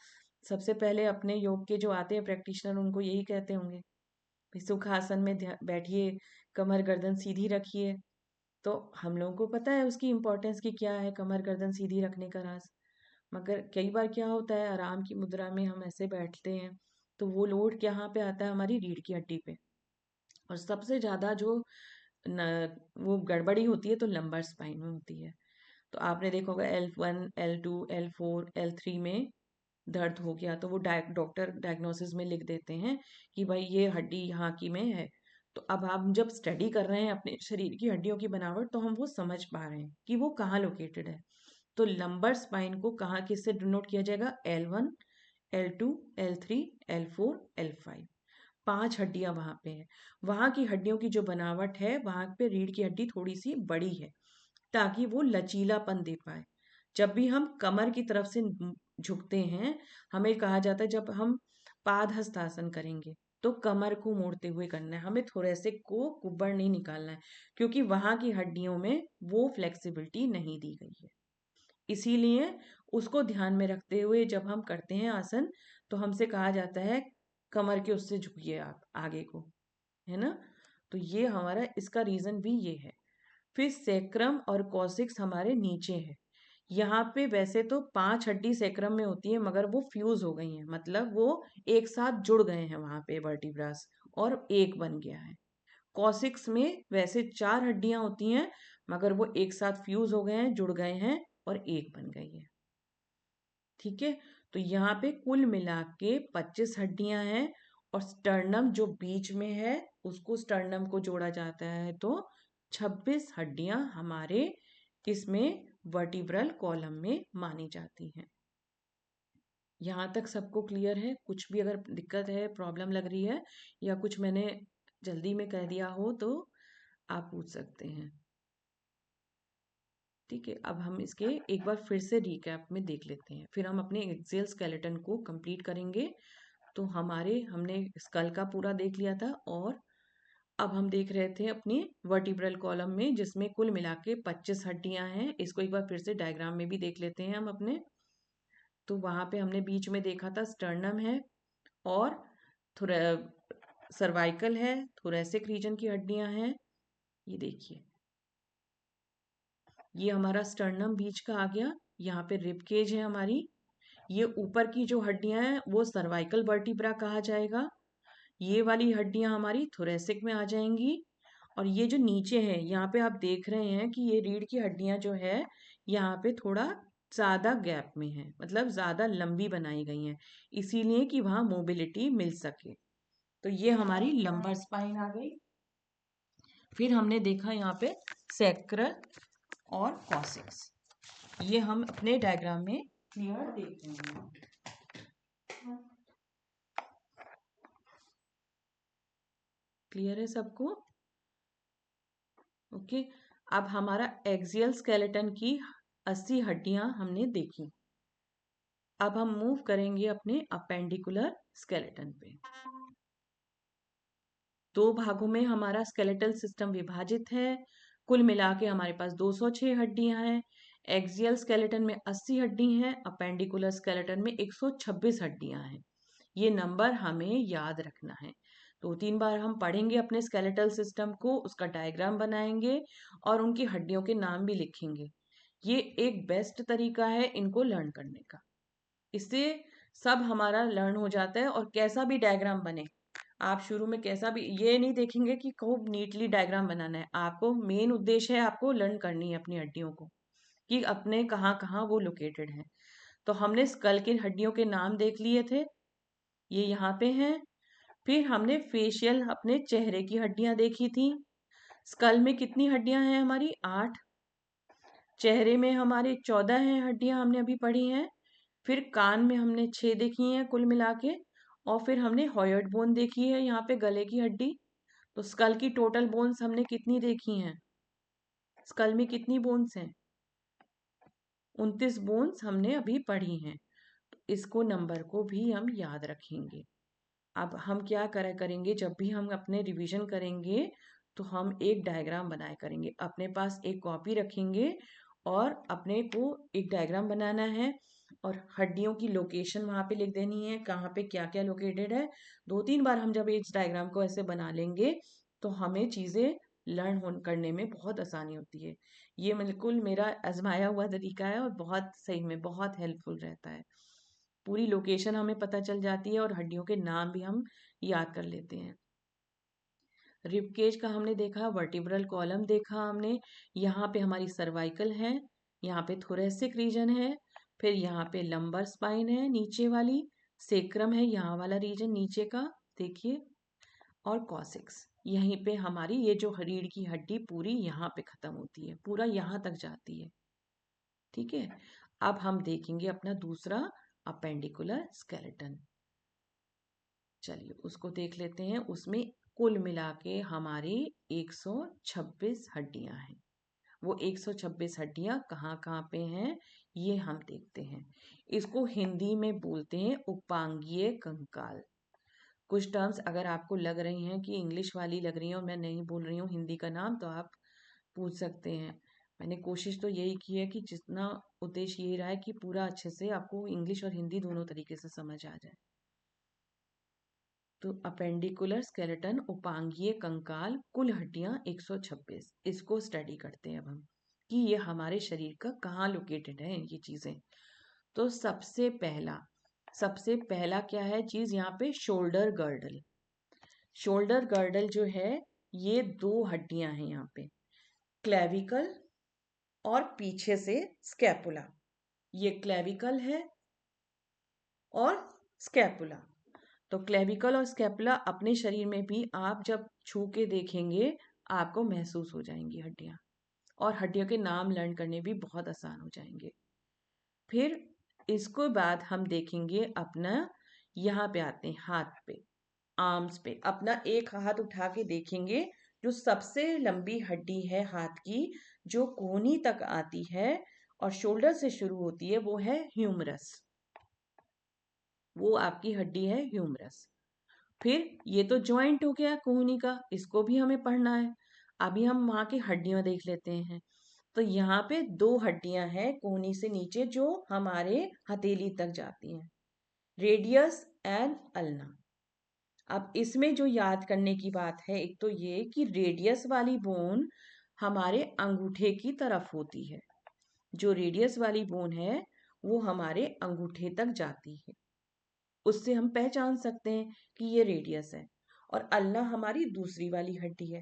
सबसे पहले अपने योग के जो आते हैं प्रैक्टिशनर उनको यही कहते होंगे, भाई सुखासन में बैठिए, कमर गर्दन सीधी रखिए। तो हम लोगों को पता है उसकी इम्पोर्टेंस की क्या है, कमर गर्दन सीधी रखने का राज। मगर कई बार क्या होता है आराम की मुद्रा में हम ऐसे बैठते हैं तो वो लोड यहाँ पे आता है हमारी रीढ़ की हड्डी पे, और सबसे ज्यादा जो वो गड़बड़ी होती है तो लंबर स्पाइन में होती है। तो आपने देखा होगा L1, L2, L4, L3 में दर्द हो गया तो वो डॉक्टर डायग्नोसिस में लिख देते हैं कि भाई ये हड्डी यहाँ की में है। तो अब हम जब स्टडी कर रहे हैं अपने शरीर की हड्डियों की बनावट तो हम वो समझ पा रहे हैं कि वो कहाँ लोकेटेड है। तो लंबर स्पाइन को कहाँ किससे डिनोट किया जाएगा? L1, L2, L3, L4, L5। 5 हड्डियां वहां पे है। वहां की हड्डियों की जो बनावट है, वहां पे रीढ़ की हड्डी थोड़ी सी बड़ी है ताकि वो लचीलापन दे पाए। जब भी हम कमर की तरफ से झुकते हैं, हमें कहा जाता है जब हम पादहस्तासन करेंगे तो कमर को मोड़ते हुए करना है, हमें थोरेसिक को कुब्बड़ नहीं निकालना है, क्योंकि वहां की हड्डियों में वो फ्लेक्सिबिलिटी नहीं दी गई है। इसीलिए उसको ध्यान में रखते हुए जब हम करते हैं आसन, तो हमसे कहा जाता है कमर के उससे झुकिए आप आगे को, है ना? तो ये हमारा इसका रीजन भी ये है। फिर सेक्रम और कॉसिक्स हमारे नीचे है। यहाँ पे वैसे तो 5 हड्डी सेक्रम में होती है, मगर वो फ्यूज हो गई हैं, मतलब वो एक साथ जुड़ गए हैं वहां पे वर्टिब्रास, और एक बन गया है। कॉसिक्स में वैसे 4 हड्डियां होती हैं, मगर वो एक साथ फ्यूज हो गए हैं, जुड़ गए हैं और एक बन गई है। ठीक है, तो यहाँ पे कुल मिला के 25 हड्डियां हैं, और स्टर्नम जो बीच में है उसको स्टर्नम को जोड़ा जाता है, तो 26 हड्डियां हमारे किसमें? वर्टिब्रल कॉलम में मानी जाती हैं। यहाँ तक सबको क्लियर है? कुछ भी अगर दिक्कत है, प्रॉब्लम लग रही है, या कुछ मैंने जल्दी में कह दिया हो तो आप पूछ सकते हैं। ठीक है, अब हम इसके एक बार फिर से रिकैप में देख लेते हैं, फिर हम अपने एक्सियल स्केलेटन को कंप्लीट करेंगे। तो हमने स्कल का पूरा देख लिया था, और अब हम देख रहे थे अपनी वर्टिब्रल कॉलम में, जिसमें कुल मिला के 25 हड्डियां हैं। इसको एक बार फिर से डायग्राम में भी देख लेते हैं हम अपने। तो वहां पे हमने बीच में देखा था स्टर्नम है, और थोड़ा सर्वाइकल है, थोरेसिक रीजन की हड्डियां हैं। ये देखिए, ये हमारा स्टर्नम बीच का आ गया। यहाँ पे रिब केज है हमारी। ये ऊपर की जो हड्डियां हैं वो सर्वाइकल वर्टिब्रा कहा जाएगा। ये वाली हड्डियां हमारी थोरेसिक में आ जाएंगी। और ये जो नीचे है, यहाँ पे आप देख रहे हैं कि ये रीढ़ की हड्डियां जो है, यहाँ पे थोड़ा ज्यादा गैप में है, मतलब ज्यादा लंबी बनाई गई हैं, इसीलिए कि वहां मोबिलिटी मिल सके। तो ये हमारी लंबर स्पाइन आ गई। फिर हमने देखा यहाँ पे सैक्रल और कॉसिक्स। ये हम अपने डायग्राम में क्लियर देख रहे हैं। क्लियर है सबको? ओके, अब हमारा एक्सियल स्केलेटन की 80 हड्डियां हमने देखी। अब हम मूव करेंगे अपने अपेंडिकुलर स्केलेटन पे। 2 भागों में हमारा स्केलेटल सिस्टम विभाजित है। कुल मिला के हमारे पास 206 हड्डियां हैं। एक्सियल स्केलेटन में 80 हड्डी हैं, अपेंडिकुलर स्केलेटन में 126 हड्डियां हैं। ये नंबर हमें याद रखना है। 2-3 बार हम पढ़ेंगे अपने स्केलेटल सिस्टम को, उसका डायग्राम बनाएंगे और उनकी हड्डियों के नाम भी लिखेंगे। ये एक बेस्ट तरीका है इनको लर्न करने का। इससे सब हमारा लर्न हो जाता है, और कैसा भी डायग्राम बने, आप शुरू में कैसा भी ये नहीं देखेंगे कि खूब नीटली डायग्राम बनाना है। आपको मेन उद्देश्य है आपको लर्न करनी है अपनी हड्डियों को, कि अपने कहाँ कहाँ वो लोकेटेड हैं। तो हमने स्कल की हड्डियों के नाम देख लिए थे, ये यहाँ पे हैं। फिर हमने फेशियल अपने चेहरे की हड्डियां देखी थी। स्कल में कितनी हड्डियां हैं हमारी? 8। चेहरे में हमारे 14 हैं हड्डियां, हमने अभी पढ़ी हैं। फिर कान में हमने 6 देखी हैं कुल मिला के। और फिर हमने हॉयर्ड बोन देखी है यहाँ पे, गले की हड्डी। तो स्कल की टोटल बोन्स हमने कितनी देखी हैं? स्कल में कितनी बोन्स हैं? 29 बोन्स हमने अभी पढ़ी हैं। तो इसको नंबर को भी हम याद रखेंगे। अब हम क्या करेंगे, जब भी हम अपने रिवीजन करेंगे तो हम एक डायग्राम बनाए करेंगे, अपने पास एक कॉपी रखेंगे और अपने को एक डायग्राम बनाना है, और हड्डियों की लोकेशन वहां पे लिख देनी है, कहाँ पे क्या क्या लोकेटेड है। 2-3 बार हम जब इस डायग्राम को ऐसे बना लेंगे तो हमें चीजें लर्न करने में बहुत आसानी होती है। ये बिल्कुल मेरा आजमाया हुआ तरीका है, और बहुत सही में बहुत हेल्पफुल रहता है। पूरी लोकेशन हमें पता चल जाती है, और हड्डियों के नाम भी हम याद कर लेते हैं। रिब केज का हमने देखा, वर्टिब्रल कॉलम देखा हमने। यहाँ पे हमारी सर्वाइकल है, यहाँ पे थोरेसिक रीजन है, फिर यहाँ पे लंबर स्पाइन है नीचे वाली, सेक्रम है यहाँ वाला रीजन नीचे का, देखिए, और कॉसिक्स। यहीं पे हमारी ये जो रीढ़ की हड्डी पूरी यहाँ पे खत्म होती है, पूरा यहाँ तक जाती है। ठीक है। अब हम देखेंगे अपना दूसरा अपेंडिकुलर स्केलेटन। चलिए उसको देख लेते हैं। उसमें कुल मिला के हमारी 126 हड्डियां हैं। वो 126 हड्डियां कहाँ कहाँ पे हैं ये हम देखते हैं। इसको हिंदी में बोलते हैं उपांगीय कंकाल। कुछ टर्म्स अगर आपको लग रही हैं कि इंग्लिश वाली लग रही हैं और मैं नहीं बोल रही हूँ हिंदी का नाम, तो आप पूछ सकते हैं। मैंने कोशिश तो यही की है कि जितना उद्देश्य यही रहा है कि पूरा अच्छे से आपको इंग्लिश और हिंदी दोनों तरीके से समझ आ जाए। तो अपेंडिकुलर स्केलेटन उपांगीय कंकाल कुल हड्डियां 126, इसको स्टडी करते हैं अब हम कि ये हमारे शरीर का कहाँ लोकेटेड है ये चीजें। तो सबसे पहला क्या है चीज यहाँ पे, शोल्डर गर्डल। शोल्डर गर्डल जो है ये दो हड्डियां हैं यहाँ पे, क्लेविकल और पीछे से स्कैपुला। ये क्लेविकल है और स्कैपुला। तो क्लेविकल और स्कैपुला अपने शरीर में भी आप जब छू के देखेंगे आपको महसूस हो जाएंगी हड्डियां, और हड्डियों के नाम लर्न करने भी बहुत आसान हो जाएंगे। फिर इसको बाद हम देखेंगे अपना, यहाँ पे आते हैं हाथ पे, आर्म्स पे। अपना एक हाथ उठा के देखेंगे, जो सबसे लंबी हड्डी है हाथ की, जो कोहनी तक आती है और शोल्डर से शुरू होती है, वो है ह्यूमरस। वो आपकी हड्डी है ह्यूमरस। फिर ये तो ज्वाइंट हो गया कोहनी का, इसको भी हमें पढ़ना है। अभी हम वहां की हड्डियां देख लेते हैं। तो यहाँ पे दो हड्डियां हैं कोहनी से नीचे जो हमारे हथेली तक जाती हैं, रेडियस एंड अल्ना। अब इसमें जो याद करने की बात है, एक तो ये कि रेडियस वाली बोन हमारे अंगूठे की तरफ होती है। जो रेडियस वाली बोन है वो हमारे अंगूठे तक जाती है, उससे हम पहचान सकते हैं कि ये रेडियस है। और अल्ना हमारी दूसरी वाली हड्डी है।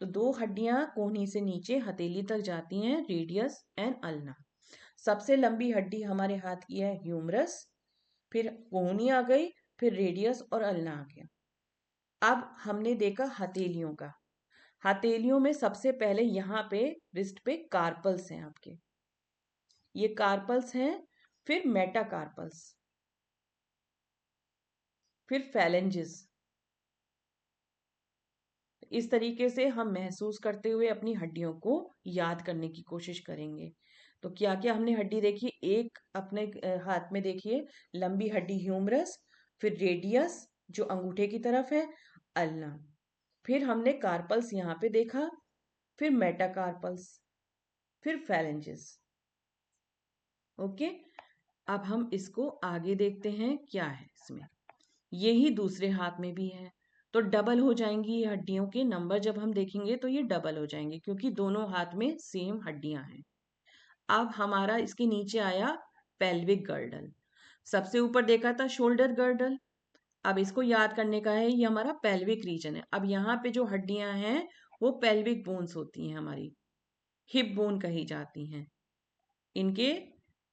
तो दो हड्डियां कोहनी से नीचे हथेली तक जाती हैं, रेडियस एंड अल्ना। सबसे लंबी हड्डी हमारे हाथ की है ह्यूमरस, फिर कोहनी आ गई, फिर रेडियस और अल्ना आ गया। अब हमने देखा हथेलियों का। हथेलियों में सबसे पहले यहाँ पे रिस्ट पे कार्पल्स हैं आपके, ये कार्पल्स हैं। फिर मेटाकार्पल्स, फिर फैलेंजेस। इस तरीके से हम महसूस करते हुए अपनी हड्डियों को याद करने की कोशिश करेंगे। तो क्या क्या हमने हड्डी देखी, एक अपने हाथ में देखिए, लंबी हड्डी ह्यूमरस, फिर रेडियस जो अंगूठे की तरफ है, अल्ना, फिर हमने कार्पल्स यहाँ पे देखा, फिर मेटाकार्पल्स, फिर फैलेंजेस। ओके। अब हम इसको आगे देखते हैं क्या है इसमें। यही दूसरे हाथ में भी है। तो डबल हो जाएंगी ये हड्डियों के नंबर, जब हम देखेंगे तो ये डबल हो जाएंगे क्योंकि दोनों हाथ में सेम हड्डियां हैं। अब हमारा इसके नीचे आया पेल्विक गर्डल। सबसे ऊपर देखा था शोल्डर गर्डल। अब इसको याद करने का है, ये हमारा पेल्विक रीजन है। अब यहाँ पे जो हड्डियां हैं वो पेल्विक बोन्स होती हैं हमारी, हिप बोन कही जाती हैं। इनके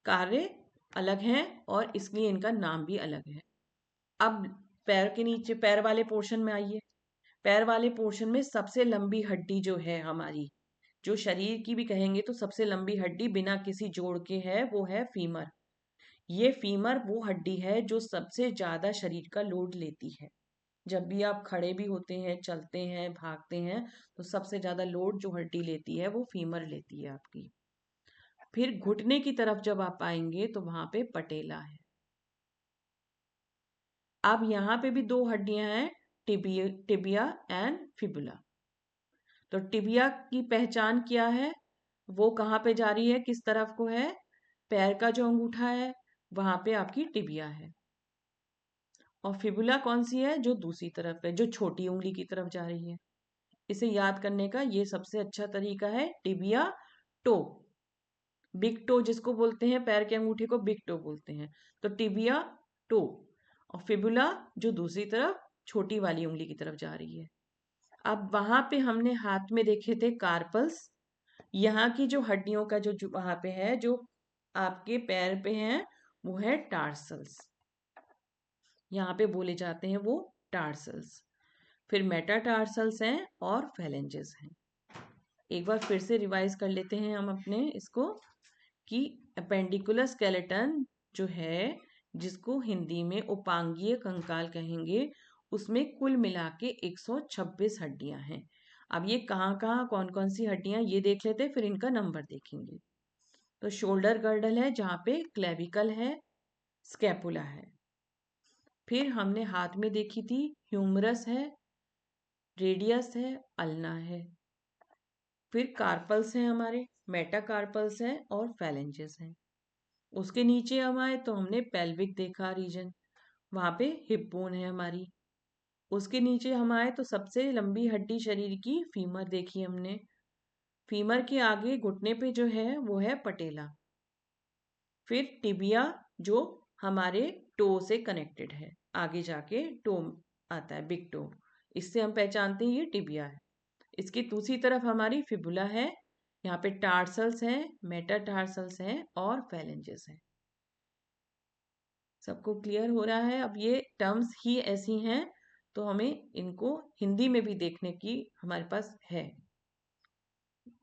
कार्य अलग हैं और इसलिए इनका नाम भी अलग है। अब पैर के नीचे, पैर वाले पोर्शन में आइए। पैर वाले पोर्शन में सबसे लंबी हड्डी जो है हमारी, जो शरीर की भी कहेंगे तो सबसे लंबी हड्डी बिना किसी जोड़ के है, वो है फीमर। ये फीमर वो हड्डी है जो सबसे ज्यादा शरीर का लोड लेती है। जब भी आप खड़े भी होते हैं, चलते हैं, भागते हैं, तो सबसे ज्यादा लोड जो हड्डी लेती है वो फीमर लेती है आपकी। फिर घुटने की तरफ जब आप आएंगे तो वहां पे पटेला है। अब यहाँ पे भी दो हड्डियां हैं, टिबिया एंड फिबुला। तो टिबिया की पहचान क्या है, वो कहाँ पे जा रही है, किस तरफ को है, पैर का जो अंगूठा है वहां पे आपकी टिबिया है। और फिबुला कौन सी है, जो दूसरी तरफ है, जो छोटी उंगली की तरफ जा रही है। इसे याद करने का ये सबसे अच्छा तरीका है, टिबिया टो। बिग टो जिसको बोलते हैं, पैर के अंगूठे को बिग टो बोलते हैं। तो टिबिया टो, और फिबुला जो दूसरी तरफ छोटी वाली उंगली की तरफ जा रही है। अब वहां पे हमने हाथ में देखे थे कार्पल्स। यहाँ की जो हड्डियों का जो वहां पे है, जो आपके पैर पे है, वो है टार्सल्स। यहाँ पे बोले जाते हैं वो टार्सल्स। फिर मेटाटार्सल्स हैं और फैलेंजेस हैं। एक बार फिर से रिवाइज कर लेते हैं हम अपने इसको, कि अपेंडिकुलर स्केलेटन जो है, जिसको हिंदी में उपांगीय कंकाल कहेंगे, उसमें कुल मिला के 126 हड्डियां हैं। अब ये कहाँ कहाँ कौन कौन सी हड्डियां ये देख लेते हैं, फिर इनका नंबर देखेंगे। तो शोल्डर गर्डल है जहाँ पे क्लेविकल है, स्कैपुला है। फिर हमने हाथ में देखी थी, ह्यूमरस है, रेडियस है, अल्ना है। फिर कार्पल्स हैं हमारे, मेटाकार्पल्स हैं और फैलेंजेस हैं। उसके नीचे हम आए तो हमने पेल्विक देखा रीजन, वहां पे हिप बोन है हमारी। उसके नीचे हम आए तो सबसे लंबी हड्डी शरीर की फीमर देखी हमने। फीमर के आगे घुटने पे जो है वो है पटेला। फिर टिबिया जो हमारे टो से कनेक्टेड है, आगे जाके टो आता है, बिग टो, इससे हम पहचानते हैं ये टिबिया है। इसकी दूसरी तरफ हमारी फिबुला है, यहाँ पे टार्सल्स हैं, मेटाटार्सल्स हैं और फैलेंजेस हैं। सबको क्लियर हो रहा है? अब ये टर्म्स ही ऐसी हैं तो हमें इनको हिंदी में भी देखने की हमारे पास है।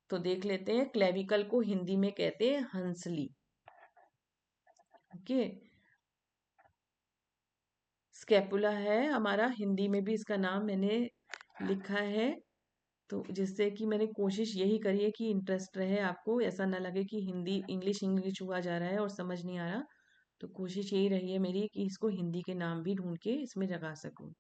तो देख लेते हैं, क्लेविकल को हिंदी में कहते हैं हंसली। ओके, स्कैपुला है हमारा, हिंदी में भी इसका नाम मैंने लिखा है, तो जिससे कि मैंने कोशिश यही करी है कि इंटरेस्ट रहे आपको, ऐसा ना लगे कि हिंदी इंग्लिश इंग्लिश हुआ जा रहा है और समझ नहीं आ रहा। तो कोशिश यही रही है मेरी कि इसको हिंदी के नाम भी ढूंढ के इसमें जगा सकूं।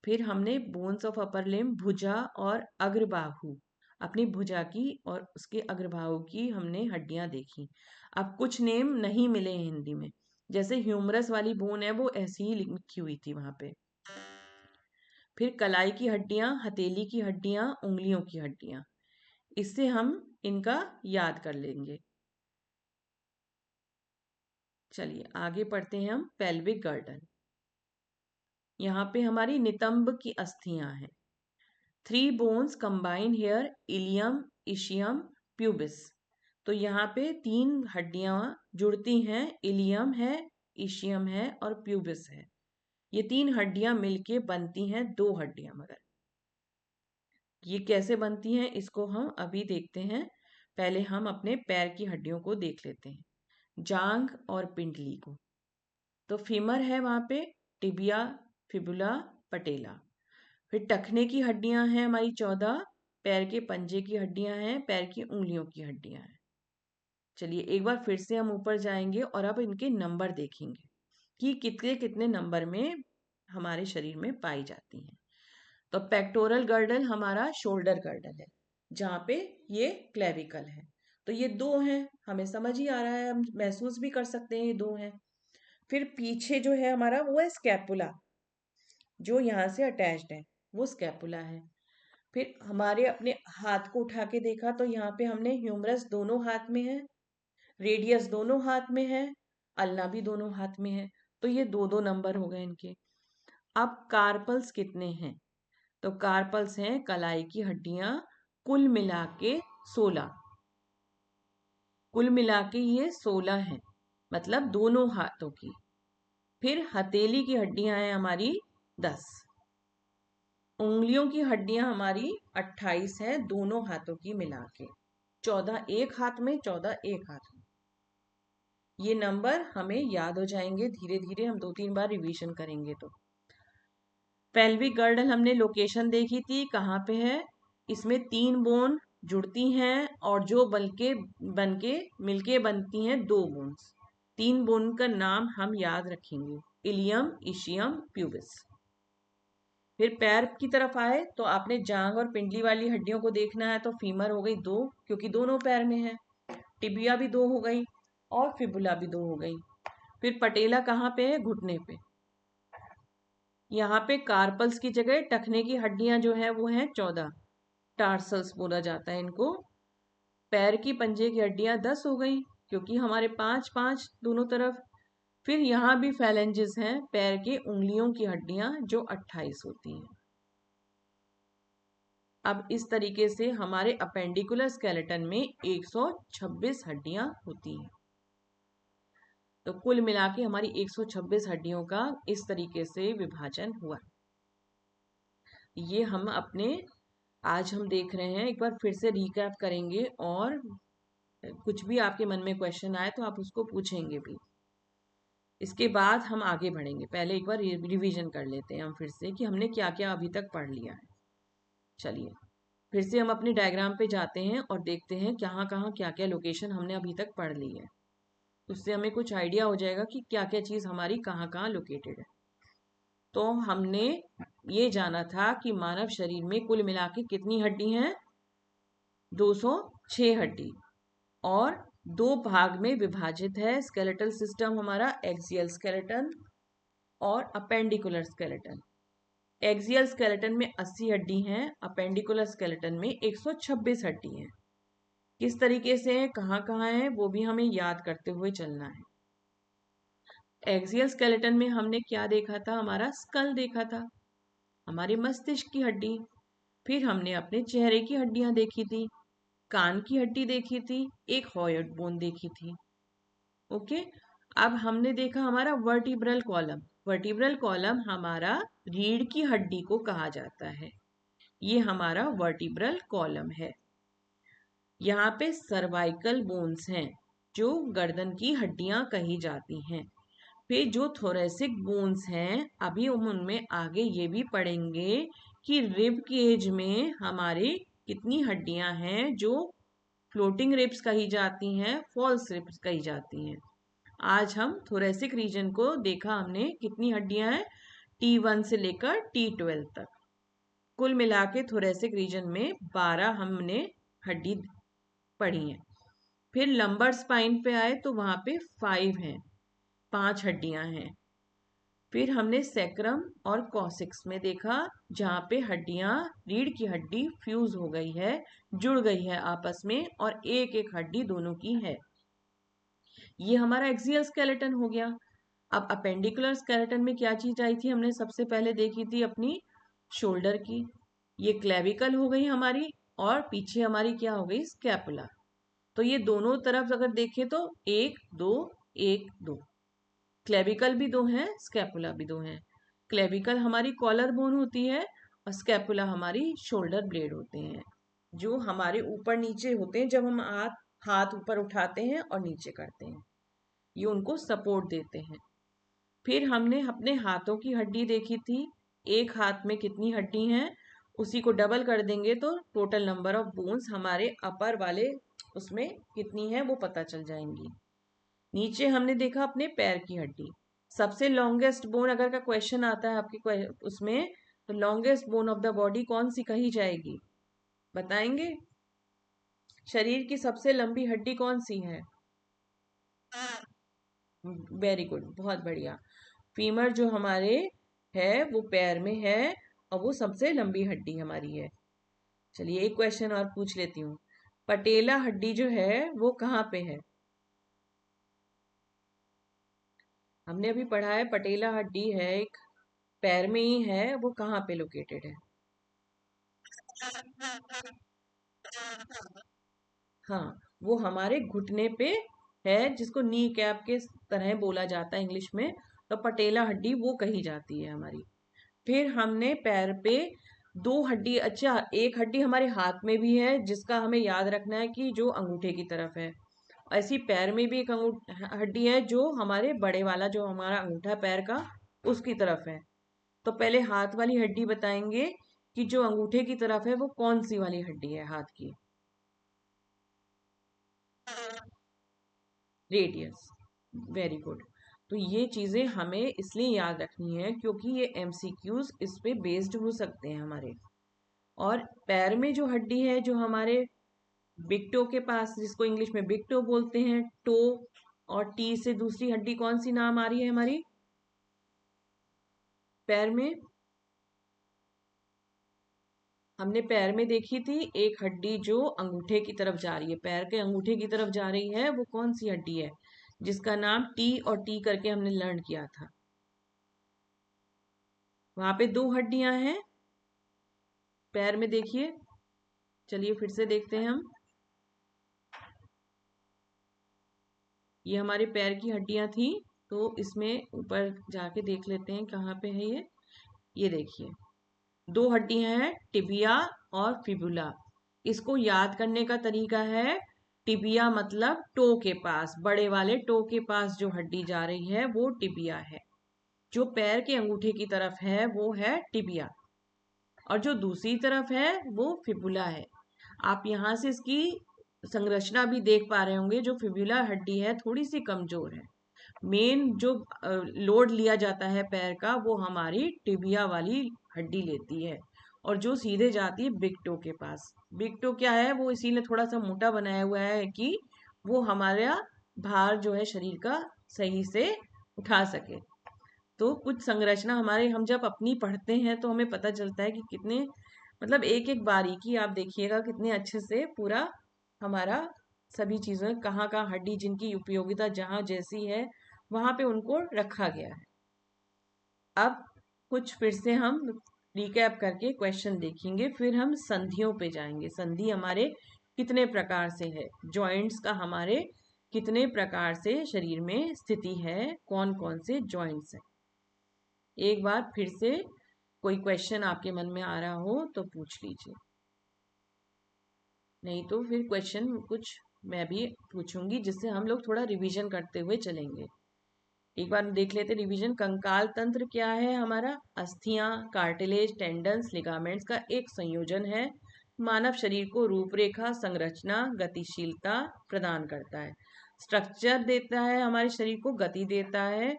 फिर हमने बोन्स ऑफ अपर लिम्ब, भुजा और अग्रबाहु, अपनी भुजा की और उसके अग्रबाहु की हमने हड्डियां देखी। अब कुछ नेम नहीं मिले हैं हिंदी में, जैसे ह्यूमरस वाली बोन है वो ऐसी ही लिखी हुई थी वहां पे। फिर कलाई की हड्डियां, हथेली की हड्डियां, उंगलियों की हड्डियां, इससे हम इनका याद कर लेंगे। चलिए आगे पढ़ते हैं हम। पेल्विक गर्डन, यहाँ पे हमारी नितंब की अस्थियां हैं। 3 bones combine here, ilium, ischium, pubis. तो यहाँ पे 3 हड्डियां जुड़ती हैं, इलियम है, इशियम है और प्यूबिस है। ये 3 हड्डियां मिलके बनती हैं 2 हड्डियां। मगर ये कैसे बनती हैं इसको हम अभी देखते हैं। पहले हम अपने पैर की हड्डियों को देख लेते हैं, जांघ और पिंडली को। तो फीमर है वहां पे, टिबिया, फिबुला, पटेला। फिर टखने की हड्डियां हैं हमारी 14, पैर के पंजे की हड्डियां हैं, पैर की उंगलियों की हड्डियां हैं। चलिए एक बार फिर से हम ऊपर जाएंगे और अब इनके नंबर देखेंगे कि कितने कितने नंबर में हमारे शरीर में पाई जाती हैं। तो पेक्टोरल गर्डल हमारा शोल्डर गर्डल है, जहाँ पे ये क्लेविकल है। तो ये 2 हैं, हमें समझ ही आ रहा है, हम महसूस भी कर सकते हैं ये 2 हैं। फिर पीछे जो है हमारा वो है स्कैपुला, जो यहाँ से अटैच्ड है, वो स्कैपुला है। फिर हमारे अपने हाथ को उठा के देखा तो यहाँ पे हमने ह्यूमरस दोनों हाथ में है, रेडियस दोनों हाथ में है, अल्ना भी दोनों हाथ में है। तो ये 2-2 नंबर हो गए इनके। अब कार्पल्स कितने हैं? तो कार्पल्स हैं कलाई की हड्डियां, कुल मिला के 16। कुल मिला के ये 16 हैं, मतलब दोनों हाथों की। फिर हथेली की हड्डियां हैं हमारी 10। उंगलियों की हड्डियां हमारी 28 हैं, दोनों हाथों की मिला के। 14 एक हाथ में, 14 एक हाथ में। ये नंबर हमें याद हो जाएंगे धीरे धीरे, हम 2-3 बार रिवीजन करेंगे तो। पेल्विक गर्डल हमने लोकेशन देखी थी, कहाँ पे है? इसमें 3 बोन जुड़ती हैं और जो बनके मिलके बनती हैं 2 बोन्स। 3 बोन का नाम हम याद रखेंगे, इलियम, इशियम, प्यूबिस। फिर पैर की तरफ आए तो आपने जांग और पिंडली वाली हड्डियों को देखना है, तो फीमर हो गई 2 क्योंकि दोनों पैर में है, टिबिया भी 2 हो गई और फिबुला भी 2 हो गई। फिर पटेला कहाँ पे है? घुटने पे। यहाँ पे कार्पल्स की जगह टखने की हड्डियां जो है वो हैं 14, टार्सल्स बोला जाता है इनको। पैर की पंजे की हड्डियां 10 हो गई क्योंकि हमारे 5-5 दोनों तरफ। फिर यहाँ भी फैलेंजेस हैं, पैर के उंगलियों की हड्डियां, जो 28 होती हैं। अब इस तरीके से हमारे अपेंडिकुलर स्केलेटन में 126 हड्डियां होती हैं। तो कुल मिला के हमारी 126 हड्डियों का इस तरीके से विभाजन हुआ। ये आज हम देख रहे हैं, एक बार फिर से रिकैप करेंगे और कुछ भी आपके मन में क्वेश्चन आए तो आप उसको पूछेंगे भी। इसके बाद हम आगे बढ़ेंगे। पहले एक बार रिवीजन कर लेते हैं हम फिर से कि हमने क्या क्या अभी तक पढ़ लिया है। चलिए फिर से हम अपने डायग्राम पे जाते हैं और देखते हैं कहाँ कहाँ क्या क्या लोकेशन हमने अभी तक पढ़ ली है। उससे हमें कुछ आइडिया हो जाएगा कि क्या क्या चीज़ हमारी कहाँ कहाँ लोकेटेड है। तो हमने ये जाना था कि मानव शरीर में कुल मिला के कितनी हड्डी हैं? 206 हड्डी, और दो भाग में विभाजित है स्केलेटल सिस्टम हमारा, एक्सियल स्केलेटन और अपेंडिकुलर स्केलेटन। एक्सियल स्केलेटन में 80 हड्डी हैं, अपेंडिकुलर स्केलेटन में 126 हड्डी हैं। किस तरीके से है, कहाँ कहाँ है, वो भी हमें याद करते हुए चलना है। एक्सियल स्केलेटन में हमने क्या देखा था? हमारा स्कल देखा था, हमारे मस्तिष्क की हड्डी। फिर हमने अपने चेहरे की हड्डियां देखी थी, कान की हड्डी देखी थी, एक हॉयोइड बोन देखी थी। ओके, अब हमने देखा हमारा वर्टिब्रल कॉलम। वर्टिब्रल कॉलम हमारा रीढ़ की हड्डी को कहा जाता है। ये हमारा वर्टिब्रल कॉलम है। यहाँ पे सर्वाइकल बोन्स हैं जो गर्दन की हड्डियां कही जाती हैं। फिर जो थोरेसिक बोन्स हैं, अभी हम उनमें आगे ये भी पढ़ेंगे कि रिब केज में हमारे कितनी हड्डियां हैं जो फ्लोटिंग रिब्स कही जाती हैं, फॉल्स रिब्स कही जाती हैं। आज हम थोरेसिक रीजन को देखा हमने, कितनी हड्डियां हैं? T1 से लेकर T12 तक। कुल मिला के थोरेसिक रीजन में 12 हमने हड्डी पढ़ी हैं। फिर लंबर स्पाइन पे आए तो वहां पे 5 हैं, 5 हड्डियां हैं। फिर हमने सैक्रम और कॉसिक्स में देखा, जहाँ पे हड्डियां, रीढ़ की हड्डी फ्यूज हो गई है, जुड़ गई है आपस में, और एक एक हड्डी दोनों की है। ये हमारा एक्सियल स्केलेटन हो गया। अब अपेंडिकुलर स्केलेटन में क्या चीज आई थी? हमने सबसे पहले देखी थी अपनी शोल्डर की। ये क्लेविकल हो गई हमारी, और पीछे हमारी क्या हो गई? स्कैपुला। तो ये दोनों तरफ अगर देखें तो 1 2 1 2, क्लेविकल भी 2 हैं, स्कैपुला भी 2 हैं। क्लेविकल हमारी कॉलर बोन होती है, और स्कैपुला हमारी शोल्डर ब्लेड होते हैं, जो हमारे ऊपर नीचे होते हैं जब हम हाथ हाथ ऊपर उठाते हैं और नीचे करते हैं। ये उनको सपोर्ट देते हैं। फिर हमने अपने हाथों की हड्डी देखी थी। एक हाथ में कितनी हड्डी हैं, उसी को डबल कर देंगे तो टोटल नंबर ऑफ बोन्स हमारे अपर वाले उसमें कितनी है वो पता चल जाएंगी। नीचे हमने देखा अपने पैर की हड्डी। सबसे लॉन्गेस्ट बोन अगर का क्वेश्चन आता है आपके उसमें, तो longest bone of the body कौन सी कही जाएगी? बताएंगे? शरीर की सबसे लंबी हड्डी कौन सी है? वेरी गुड, बहुत बढ़िया। फीमर जो हमारे है वो पैर में है, और वो सबसे लंबी हड्डी हमारी है। चलिए एक क्वेश्चन और पूछ लेती हूँ। पटेला हड्डी जो है वो कहाँ पे है? हमने अभी पढ़ा है पटेला हड्डी है एक, पैर में ही है, वो कहाँ पे लोकेटेड है? हाँ, वो हमारे घुटने पे है, जिसको नी कैप के तरह बोला जाता है इंग्लिश में। तो पटेला हड्डी वो कही जाती है हमारी। फिर हमने पैर पे दो हड्डी, अच्छा एक हड्डी हमारे हाथ में भी है जिसका हमें याद रखना है कि जो अंगूठे की तरफ है। ऐसी पैर में भी एक हड्डी है जो हमारे बड़े वाला, जो हमारा अंगूठा है पैर का, उसकी तरफ है। तो पहले हाथ वाली हड्डी बताएंगे कि जो अंगूठे की तरफ है वो कौन सी वाली हड्डी है हाथ की? रेडियस। Very good. तो ये चीजें हमें इसलिए याद रखनी है क्योंकि ये एमसीक्यूज इस पे बेस्ड हो सकते हैं हमारे। और पैर में जो हड्डी है, जो हमारे बिग टो के पास, जिसको इंग्लिश में बिग टो बोलते हैं, टो और टी से दूसरी हड्डी कौन सी नाम आ रही है हमारी पैर में? हमने पैर में देखी थी एक हड्डी जो अंगूठे की तरफ जा रही है, पैर के अंगूठे की तरफ जा रही है, वो कौन सी हड्डी है जिसका नाम टी और टी करके हमने लर्न किया था? वहां पे दो हड्डियां हैं पैर में, देखिए। चलिए फिर से देखते हैं हम। ये हमारे पैर की हड्डियां थी, तो इसमें ऊपर जाके देख लेते हैं कहाँ पे है ये। ये देखिए, दो हड्डियां हैं, टिबिया और फिबुला। इसको याद करने का तरीका है, टिबिया मतलब टो के पास, बड़े वाले टो के पास जो हड्डी जा रही है वो टिबिया है। जो पैर के अंगूठे की तरफ है वो है टिबिया, और जो दूसरी तरफ है वो फिबुला है। आप यहाँ से इसकी संरचना भी देख पा रहे होंगे। जो फिबुला हड्डी है थोड़ी सी कमजोर है। मेन जो लोड लिया जाता है पैर का वो हमारी टिबिया वाली हड्डी लेती है, और जो सीधे जाती है बिग टो के पास। बिग टो क्या है, वो इसीलिए थोड़ा सा मोटा बनाया हुआ है कि वो हमारा भार जो है शरीर का सही से उठा सके। तो कुछ संरचना हमारे, हम जब अपनी पढ़ते हैं तो हमें पता चलता है कि कितने, मतलब एक एक बारीकी आप देखिएगा कितने अच्छे से पूरा हमारा सभी चीजें, कहाँ कहाँ हड्डी जिनकी उपयोगिता जहाँ जैसी है वहां पे उनको रखा गया है। अब कुछ फिर से हम रिकैप करके क्वेश्चन देखेंगे, फिर हम संधियों पे जाएंगे। संधि हमारे कितने प्रकार से है, जॉइंट्स का हमारे कितने प्रकार से शरीर में स्थिति है, कौन कौन से जॉइंट्स हैं। एक बार फिर से कोई क्वेश्चन आपके मन में आ रहा हो तो पूछ लीजिए, नहीं तो फिर क्वेश्चन कुछ मैं भी पूछूंगी जिससे हम लोग थोड़ा रिवीजन करते हुए चलेंगे। एक बार देख लेते रिवीजन। कंकाल तंत्र क्या है हमारा? अस्थियां, कार्टिलेज, टेंडन्स, लिगामेंट्स का एक संयोजन है। मानव शरीर को रूपरेखा, संरचना, गतिशीलता प्रदान करता है। स्ट्रक्चर देता है, हमारे शरीर को गति देता है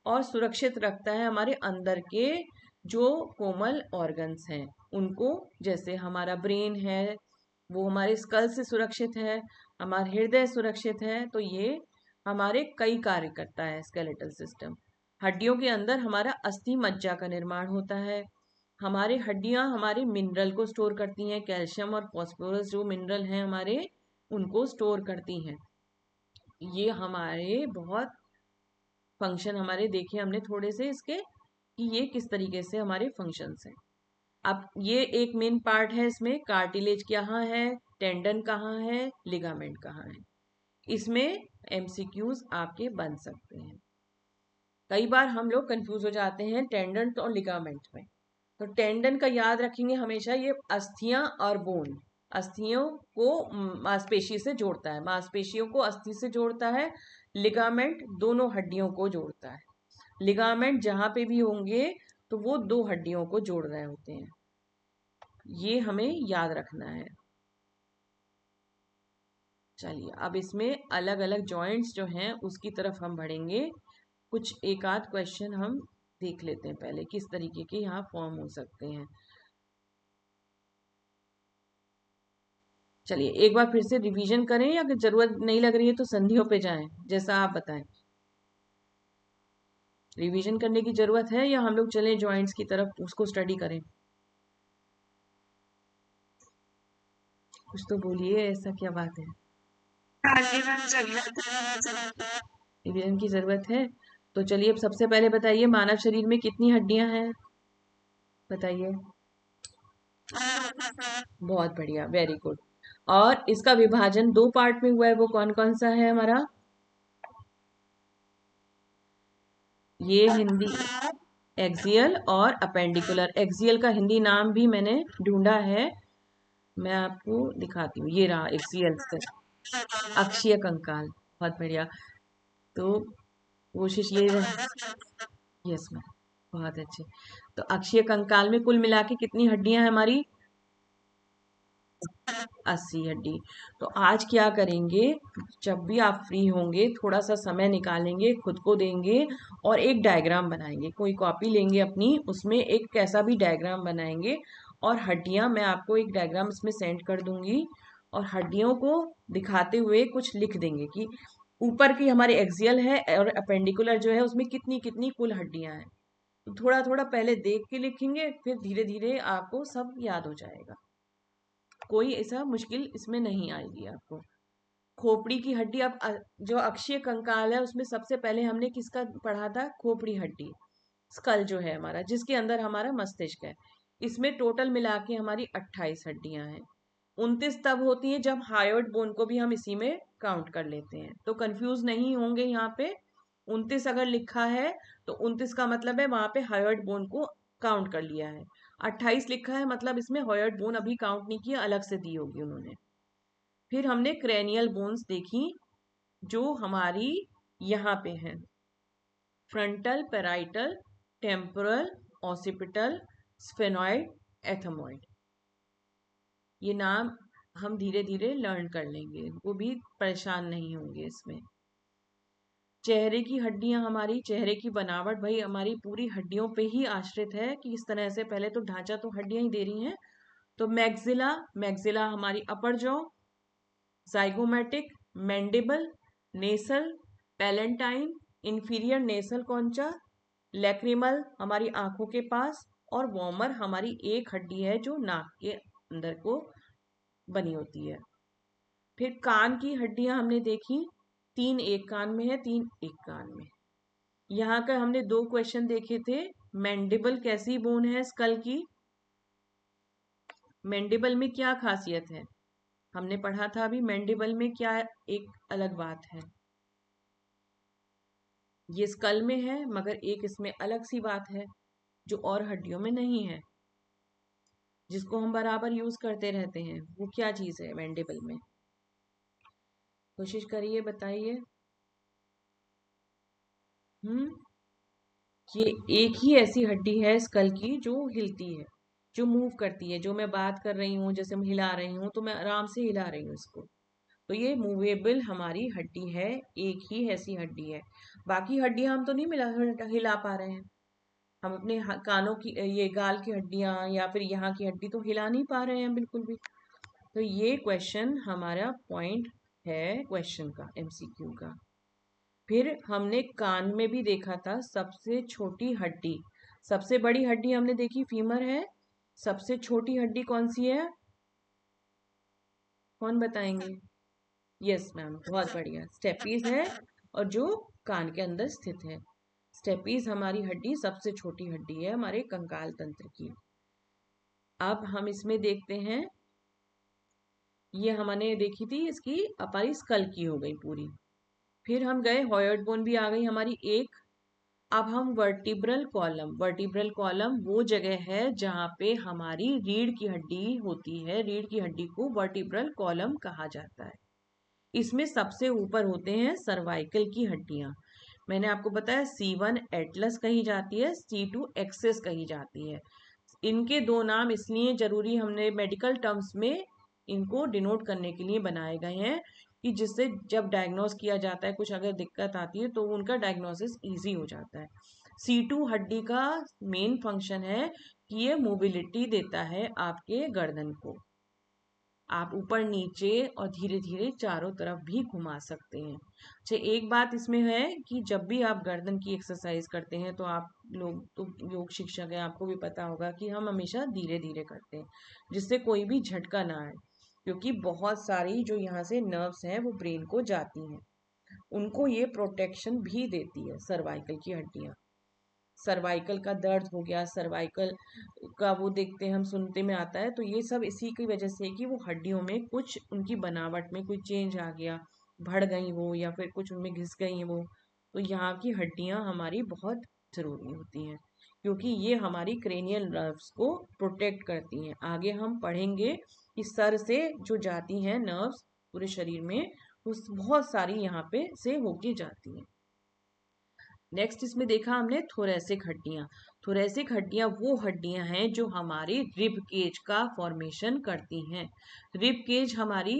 और सुरक्षित रखता है हमारे अंदर के जो कोमल ऑर्गन्स हैं उनको। जैसे हमारा ब्रेन है वो हमारे स्कल से सुरक्षित है, हमारा हृदय सुरक्षित है। तो ये हमारे कई कार्य करता है स्केलेटल सिस्टम। हड्डियों के अंदर हमारा अस्थि मज्जा का निर्माण होता है। हमारे हड्डियां हमारे मिनरल को स्टोर करती हैं, कैल्शियम और फास्फोरस जो मिनरल हैं हमारे उनको स्टोर करती हैं। ये हमारे बहुत फंक्शन हमारे देखे हमने थोड़े से इसके कि ये किस तरीके से हमारे फंक्शंस हैं। अब ये एक मेन पार्ट है इसमें, कार्टिलेज कहाँ है, टेंडन कहाँ है, लिगामेंट कहाँ है। इसमें एमसीक्यूज आपके बन सकते हैं। कई बार हम लोग कंफ्यूज हो जाते हैं टेंडन और लिगामेंट में। तो टेंडन का याद रखेंगे हमेशा, ये अस्थियां और बोन, अस्थियों को मांसपेशी से जोड़ता है, मांसपेशियों को अस्थि से जोड़ता है। लिगामेंट दोनों हड्डियों को जोड़ता है। लिगामेंट जहां पे भी होंगे तो वो दो हड्डियों को जोड़ रहे होते हैं, ये हमें याद रखना है। चलिए अब इसमें अलग अलग जॉइंट्स जो हैं उसकी तरफ हम बढ़ेंगे। कुछ एक आध क्वेश्चन हम देख लेते हैं पहले, किस तरीके के यहाँ फॉर्म हो सकते हैं। चलिए एक बार फिर से रिवीजन करें, या अगर जरूरत नहीं लग रही है तो संधियों पे जाएं, जैसा आप बताएं। रिवीजन करने की जरूरत है या हम लोग चलें जॉइंट्स की तरफ उसको स्टडी करें? कुछ तो बोलिए, ऐसा क्या बात है? रिवीजन की जरूरत है। तो चलिए अब सबसे पहले बताइए, मानव शरीर में कितनी हड्डियां हैं? बताइए। बहुत बढ़िया, वेरी गुड। और इसका विभाजन दो पार्ट में हुआ है, वो कौन कौन सा है हमारा? ये हिंदी एक्सियल और अपेंडिकुलर। एक्सियल का हिंदी नाम भी मैंने ढूंढा है, मैं आपको दिखाती हूँ। ये रहा एक्सियल से, अक्षीय कंकाल। बहुत बढ़िया। तो कोशिश ये रहे। यस मैम, बहुत अच्छे। तो अक्षीय कंकाल में कुल मिला के कितनी हड्डियां हैं हमारी? 80 हड्डी। तो आज क्या करेंगे, जब भी आप फ्री होंगे थोड़ा सा समय निकालेंगे, खुद को देंगे और एक डायग्राम बनाएंगे। कोई कॉपी लेंगे अपनी, उसमें एक कैसा भी डायग्राम बनाएंगे और हड्डियां मैं आपको एक डायग्राम इसमें सेंड कर दूंगी, और हड्डियों को दिखाते हुए कुछ लिख देंगे कि ऊपर की हमारी एक्सियल है और अपेंडिकुलर जो है उसमें कितनी कितनी कुल हड्डियां हैं। तो थोड़ा थोड़ा पहले देख के लिखेंगे, फिर धीरे धीरे आपको सब याद हो जाएगा। कोई ऐसा मुश्किल इसमें नहीं आएगी आपको। खोपड़ी की हड्डी, अब जो अक्षीय कंकाल है उसमें सबसे पहले हमने किसका पढ़ा था? खोपड़ी हड्डी, स्कल जो है हमारा, जिसके अंदर हमारा मस्तिष्क है। इसमें टोटल मिला के हमारी 28 हड्डियां हैं। 29 तब होती है जब हायोइड बोन को भी हम इसी में काउंट कर लेते हैं। तो कंफ्यूज नहीं होंगे यहाँ पे। 29 अगर लिखा है तो 29 का मतलब है वहां पे हायोइड बोन को काउंट कर लिया है। 28 लिखा है मतलब इसमें हायोइड बोन अभी काउंट नहीं किया, अलग से दी होगी उन्होंने। फिर हमने क्रेनियल बोन्स देखी जो हमारी यहाँ पे हैं, frontal, parietal, temporal, occipital, sphenoid, ethmoid. ये नाम हम धीरे धीरे लर्न कर लेंगे, वो भी परेशान नहीं होंगे इसमें। चेहरे की हड्डियां, हमारी चेहरे की बनावट भाई हमारी पूरी हड्डियों पे ही आश्रित है कि इस तरह से, पहले तो ढांचा तो हड्डियां ही दे रही हैं। तो मैक्सिला, मैक्सिला हमारी अपर जॉ, जाइगोमेटिक, मैंडिबल, नेसल, पैलेंटाइन, इंफीरियर नेसल कॉन्चा, लैक्रिमल हमारी आंखों के पास, और वॉमर हमारी एक हड्डी है जो नाक के अंदर को बनी होती है। फिर कान की हड्डियां हमने देखी, 3 एक कान में है, 3 एक कान में। यहाँ का हमने 2 क्वेश्चन देखे थे। मैंडिबल कैसी बोन है स्कल की? मैंडिबल में क्या खासियत है? हमने पढ़ा था अभी मैंडिबल में क्या एक अलग बात है। ये स्कल में है मगर एक इसमें अलग सी बात है जो और हड्डियों में नहीं है, जिसको हम बराबर यूज करते रहते हैं। वो क्या चीज है मैंडिबल में? कोशिश करिए, बताइए। हम्म ये एक ही ऐसी हड्डी है स्कल की जो हिलती है, जो मूव करती है। जो मैं बात कर रही हूँ, जैसे मैं हिला रही हूँ तो मैं आराम से हिला रही हूँ इसको। तो ये मूवेबल हमारी हड्डी है, एक ही ऐसी हड्डी है। बाकी हड्डियां हम तो नहीं हिला पा रहे हैं। हम अपने कानों की, ये गाल की हड्डियां या फिर यहाँ की हड्डी तो हिला नहीं पा रहे हैं बिल्कुल भी। तो ये क्वेश्चन हमारा पॉइंट है क्वेश्चन का, एमसीक्यू का। फिर हमने कान में भी देखा था सबसे छोटी हड्डी, सबसे बड़ी हड्डी हमने देखी फीमर है, सबसे छोटी हड्डी कौन सी है? कौन बताएंगे? यस मैम, बहुत बढ़िया, स्टेपीज है, और जो कान के अंदर स्थित है। स्टेपीज हमारी हड्डी सबसे छोटी हड्डी है हमारे कंकाल तंत्र की। अब हम इसमें देखते हैं, ये हमने देखी थी, इसकी हमारी स्कल की हो गई पूरी। फिर हम गए, हॉयड बोन भी आ गई हमारी एक। अब हम वर्टिब्रल कॉलम, वर्टिब्रल कॉलम वो जगह है जहाँ पे हमारी रीढ़ की हड्डी होती है। रीढ़ की हड्डी को वर्टिब्रल कॉलम कहा जाता है। इसमें सबसे ऊपर होते हैं सर्वाइकल की हड्डियां। मैंने आपको बताया C1 एटलस कही जाती है, C2 एक्सेस कही जाती है। इनके 2 नाम इसलिए जरूरी हमने मेडिकल टर्म्स में इनको डिनोट करने के लिए बनाए गए हैं कि जिससे जब डायग्नोस किया जाता है, कुछ अगर दिक्कत आती है तो उनका डायग्नोसिस इजी हो जाता है। C2 हड्डी का मेन फंक्शन है कि ये मोबिलिटी देता है आपके गर्दन को। आप ऊपर नीचे और धीरे धीरे चारों तरफ भी घुमा सकते हैं। अच्छा, एक बात इसमें है कि जब भी आप गर्दन की एक्सरसाइज करते हैं, तो आप लोग तो योग शिक्षक हैं, आपको भी पता होगा कि हम हमेशा धीरे धीरे करते हैं जिससे कोई भी झटका ना आए, क्योंकि बहुत सारी जो यहाँ से नर्व्स हैं वो ब्रेन को जाती हैं, उनको ये प्रोटेक्शन भी देती है सर्वाइकल की हड्डियाँ। सर्वाइकल का दर्द हो गया, सर्वाइकल का वो देखते हैं, हम सुनते में आता है, तो ये सब इसी की वजह से कि वो हड्डियों में कुछ उनकी बनावट में कोई चेंज आ गया, बढ़ गई वो, या फिर कुछ उनमें घिस गई वो। तो यहाँ की हड्डियाँ हमारी बहुत ज़रूरी होती हैं, क्योंकि ये हमारी क्रेनियल नर्व्स को प्रोटेक्ट करती हैं। आगे हम पढ़ेंगे कि सर से जो जाती हैं नर्व्स पूरे शरीर में, उस बहुत सारी यहाँ पे से होके जाती हैं। नेक्स्ट इसमें देखा हमने थोरेसिक हड्डियां। थोरेसिक हड्डियां वो हड्डियां हैं जो हमारी रिब केज का फॉर्मेशन करती हैं। रिब केज हमारी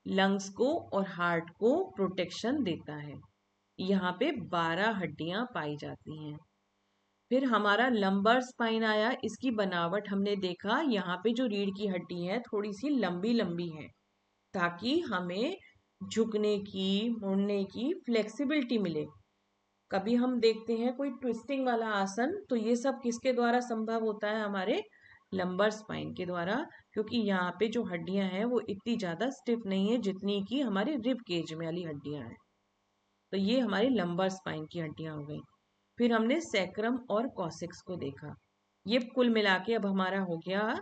लंग्स को और हार्ट को प्रोटेक्शन देता है। यहाँ पे 12 हड्डियां पाई जाती हैं। फिर हमारा लंबर स्पाइन आया, इसकी बनावट हमने देखा, यहाँ पे जो रीढ़ की हड्डी है थोड़ी सी लंबी लंबी है, ताकि हमें झुकने की, मुड़ने की फ्लेक्सिबिलिटी मिले। कभी हम देखते हैं कोई ट्विस्टिंग वाला आसन, तो ये सब किसके द्वारा संभव होता है? हमारे लंबर स्पाइन के द्वारा, क्योंकि यहाँ पे जो हड्डियां हैं वो इतनी ज्यादा स्टिफ नहीं है जितनी की हमारी रिब केज में वाली हड्डियां हैं। तो ये हमारी लंबर स्पाइन की हड्डियां हो गई। फिर हमने सैक्रम और कॉसिक्स को देखा। ये कुल मिला के अब हमारा हो गया,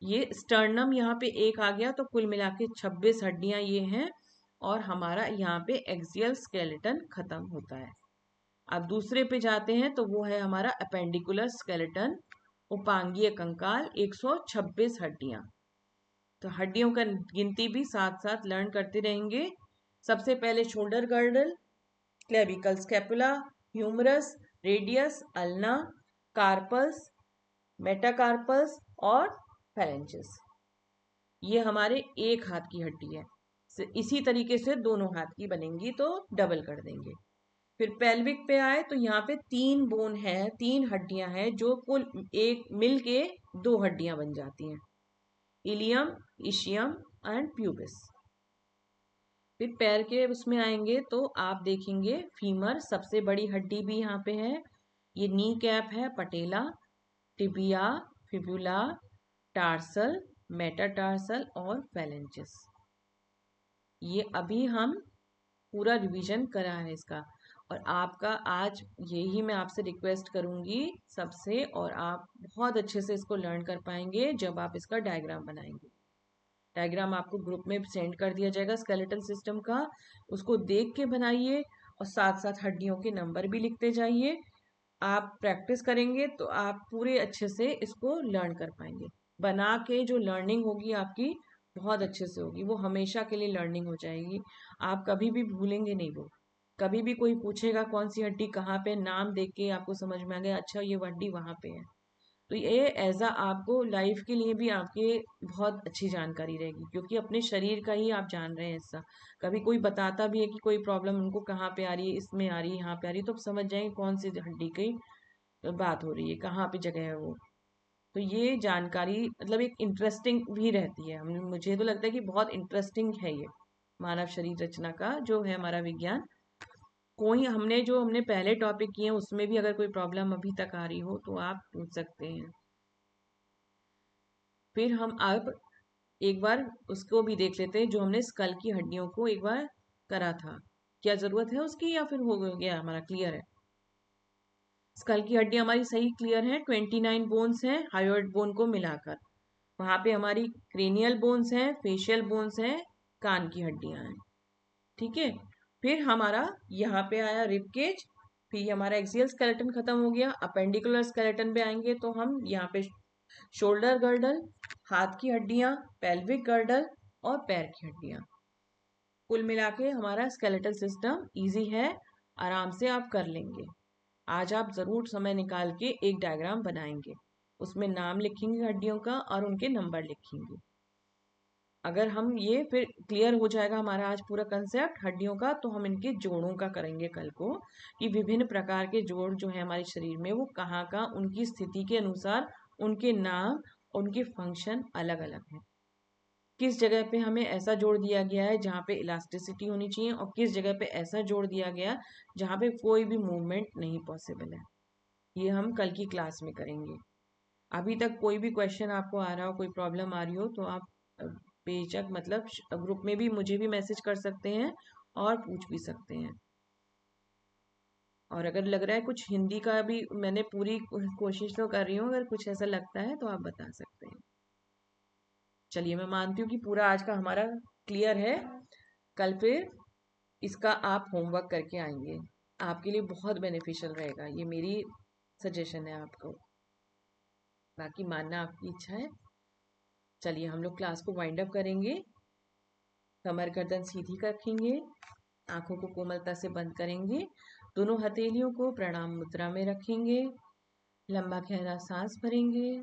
ये स्टर्नम यहाँ पे एक आ गया, तो कुल मिला के 26 हड्डियां ये हैं, और हमारा यहाँ पे एक्सियल स्केलेटन खत्म होता है। अब दूसरे पे जाते हैं तो वो है हमारा अपेंडिकुलर स्केलेटन, उपांगीय कंकाल, 126 हड्डियां। तो हड्डियों का गिनती भी साथ साथ लर्न करते रहेंगे। सबसे पहले shoulder girdle, clavicle scapula, humerus, radius, ulna, carpus, metacarpus और फेरेंजिस। ये हमारे एक हाथ की हड्डी है। इसी तरीके से दोनों हाथ की बनेंगी तो डबल कर देंगे। फिर पेल्विक पे आए तो यहाँ पे 3 बोन है, 3 हड्डियां हैं जो कुल एक मिल के 2 हड्डियां बन जाती हैं, इलियम, इशियम एंड प्यूबिस। फिर पैर के उसमें आएंगे तो आप देखेंगे फीमर सबसे बड़ी हड्डी भी यहाँ पे है, ये नी कैप है, पटेला, टिबिया, फिबुला, टार्सल, मेटाटार्सल और फेलेंजिस। ये अभी हम पूरा रिवीजन करा है इसका, और आपका आज यही मैं आपसे रिक्वेस्ट करूंगी सबसे, और आप बहुत अच्छे से इसको लर्न कर पाएंगे जब आप इसका डायग्राम बनाएंगे। डायग्राम आपको ग्रुप में सेंड कर दिया जाएगा स्केलेटल सिस्टम का, उसको देख के बनाइए और साथ साथ हड्डियों के नंबर भी लिखते जाइए। आप प्रैक्टिस करेंगे तो आप पूरे अच्छे से इसको लर्न कर पाएंगे। बना के जो लर्निंग होगी आपकी बहुत अच्छे से होगी, वो हमेशा के लिए लर्निंग हो जाएगी, आप कभी भी भूलेंगे नहीं वो। कभी भी कोई पूछेगा कौन सी हड्डी कहाँ पे, नाम देख के आपको समझ में आ गया अच्छा ये हड्डी वहां पे है, तो ये एज अ आपको लाइफ के लिए भी आपके बहुत अच्छी जानकारी रहेगी, क्योंकि अपने शरीर का ही आप जान रहे हैं हिस्सा। कभी कोई बताता भी है कि कोई प्रॉब्लम उनको कहाँ पे आ रही है, इसमें आ रही है, यहाँ पे आ रही है, तो आप समझ जाएंगे कौन सी हड्डी की बात हो रही है, कहाँ पे जगह है वो। तो ये जानकारी मतलब एक इंटरेस्टिंग भी रहती है, मुझे तो लगता है कि बहुत इंटरेस्टिंग है ये मानव शरीर रचना का जो है हमारा विज्ञान। कोई हमने पहले टॉपिक किए हैं उसमें भी अगर कोई प्रॉब्लम अभी तक आ रही हो तो आप पूछ सकते हैं। फिर हम अब एक बार उसको भी देख लेते हैं जो हमने स्कल की हड्डियों को एक बार करा था, क्या जरूरत है उसकी या फिर हो गया हमारा क्लियर है। स्कल की हड्डी हमारी सही क्लियर है, 29 बोन्स हैं हायोइड बोन को मिलाकर। वहां पे हमारी क्रेनियल बोन्स हैं, फेशियल बोन्स हैं, कान की हड्डियां हैं, ठीक है। फिर हमारा यहाँ पे आया रिब केज, फिर हमारा एक्सियल स्केलेटन खत्म हो गया, अपेंडिकुलर स्केलेटन पे आएंगे तो हम यहाँ पे शोल्डर गर्डल, हाथ की हड्डियां, पेल्विक गर्डल और पैर की हड्डियां, कुल मिला के हमारा स्केलेटल सिस्टम इजी है, आराम से आप कर लेंगे। आज आप जरूर समय निकाल के एक डायग्राम बनाएंगे, उसमें नाम लिखेंगे हड्डियों का और उनके नंबर लिखेंगे। अगर हम ये फिर क्लियर हो जाएगा हमारा आज पूरा कंसेप्ट हड्डियों का, तो हम इनके जोड़ों का करेंगे कल को, कि विभिन्न प्रकार के जोड़ जो है हमारे शरीर में वो कहाँ का उनकी स्थिति के अनुसार उनके नाम उनके फंक्शन अलग अलग हैं। किस जगह पे हमें ऐसा जोड़ दिया गया है जहाँ पे इलास्टिसिटी होनी चाहिए, और किस जगह पे ऐसा जोड़ दिया गया जहाँ पे कोई भी मूवमेंट नहीं पॉसिबल है, ये हम कल की क्लास में करेंगे। अभी तक कोई भी क्वेश्चन आपको आ रहा हो, कोई प्रॉब्लम आ रही हो तो आप बेशक मतलब ग्रुप में भी मुझे भी मैसेज कर सकते हैं और पूछ भी सकते हैं। और अगर लग रहा है कुछ हिंदी का भी मैंने पूरी कोशिश तो कर रही हूँ, अगर कुछ ऐसा लगता है तो आप बता सकते हैं। चलिए मैं मानती हूँ कि पूरा आज का हमारा क्लियर है, कल फिर इसका आप होमवर्क करके आएंगे, आपके लिए बहुत बेनिफिशियल रहेगा, ये मेरी सजेशन है आपको, बाकी मानना आपकी इच्छा है। चलिए हम लोग क्लास को वाइंड अप करेंगे, कमर गर्दन सीधी रखेंगे, आंखों को कोमलता से बंद करेंगे, दोनों हथेलियों को प्रणाम मुद्रा में रखेंगे, लंबा गहरा सांस भरेंगे।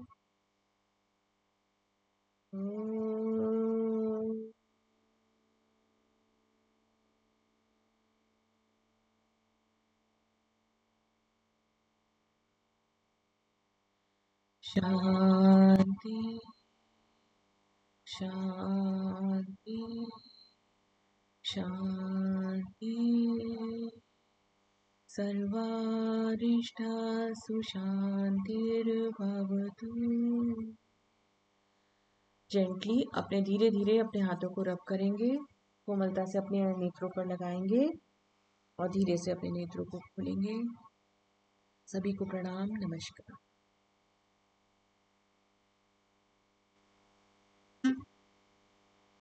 शांति शांति शांति, सर्वारिष्टासु शांतिर्भवतु। जेंटली अपने धीरे धीरे अपने हाथों को रब करेंगे, कोमलता से अपने नेत्रों पर लगाएंगे और धीरे से अपने नेत्रों को खोलेंगे। सभी को प्रणाम, नमस्कार।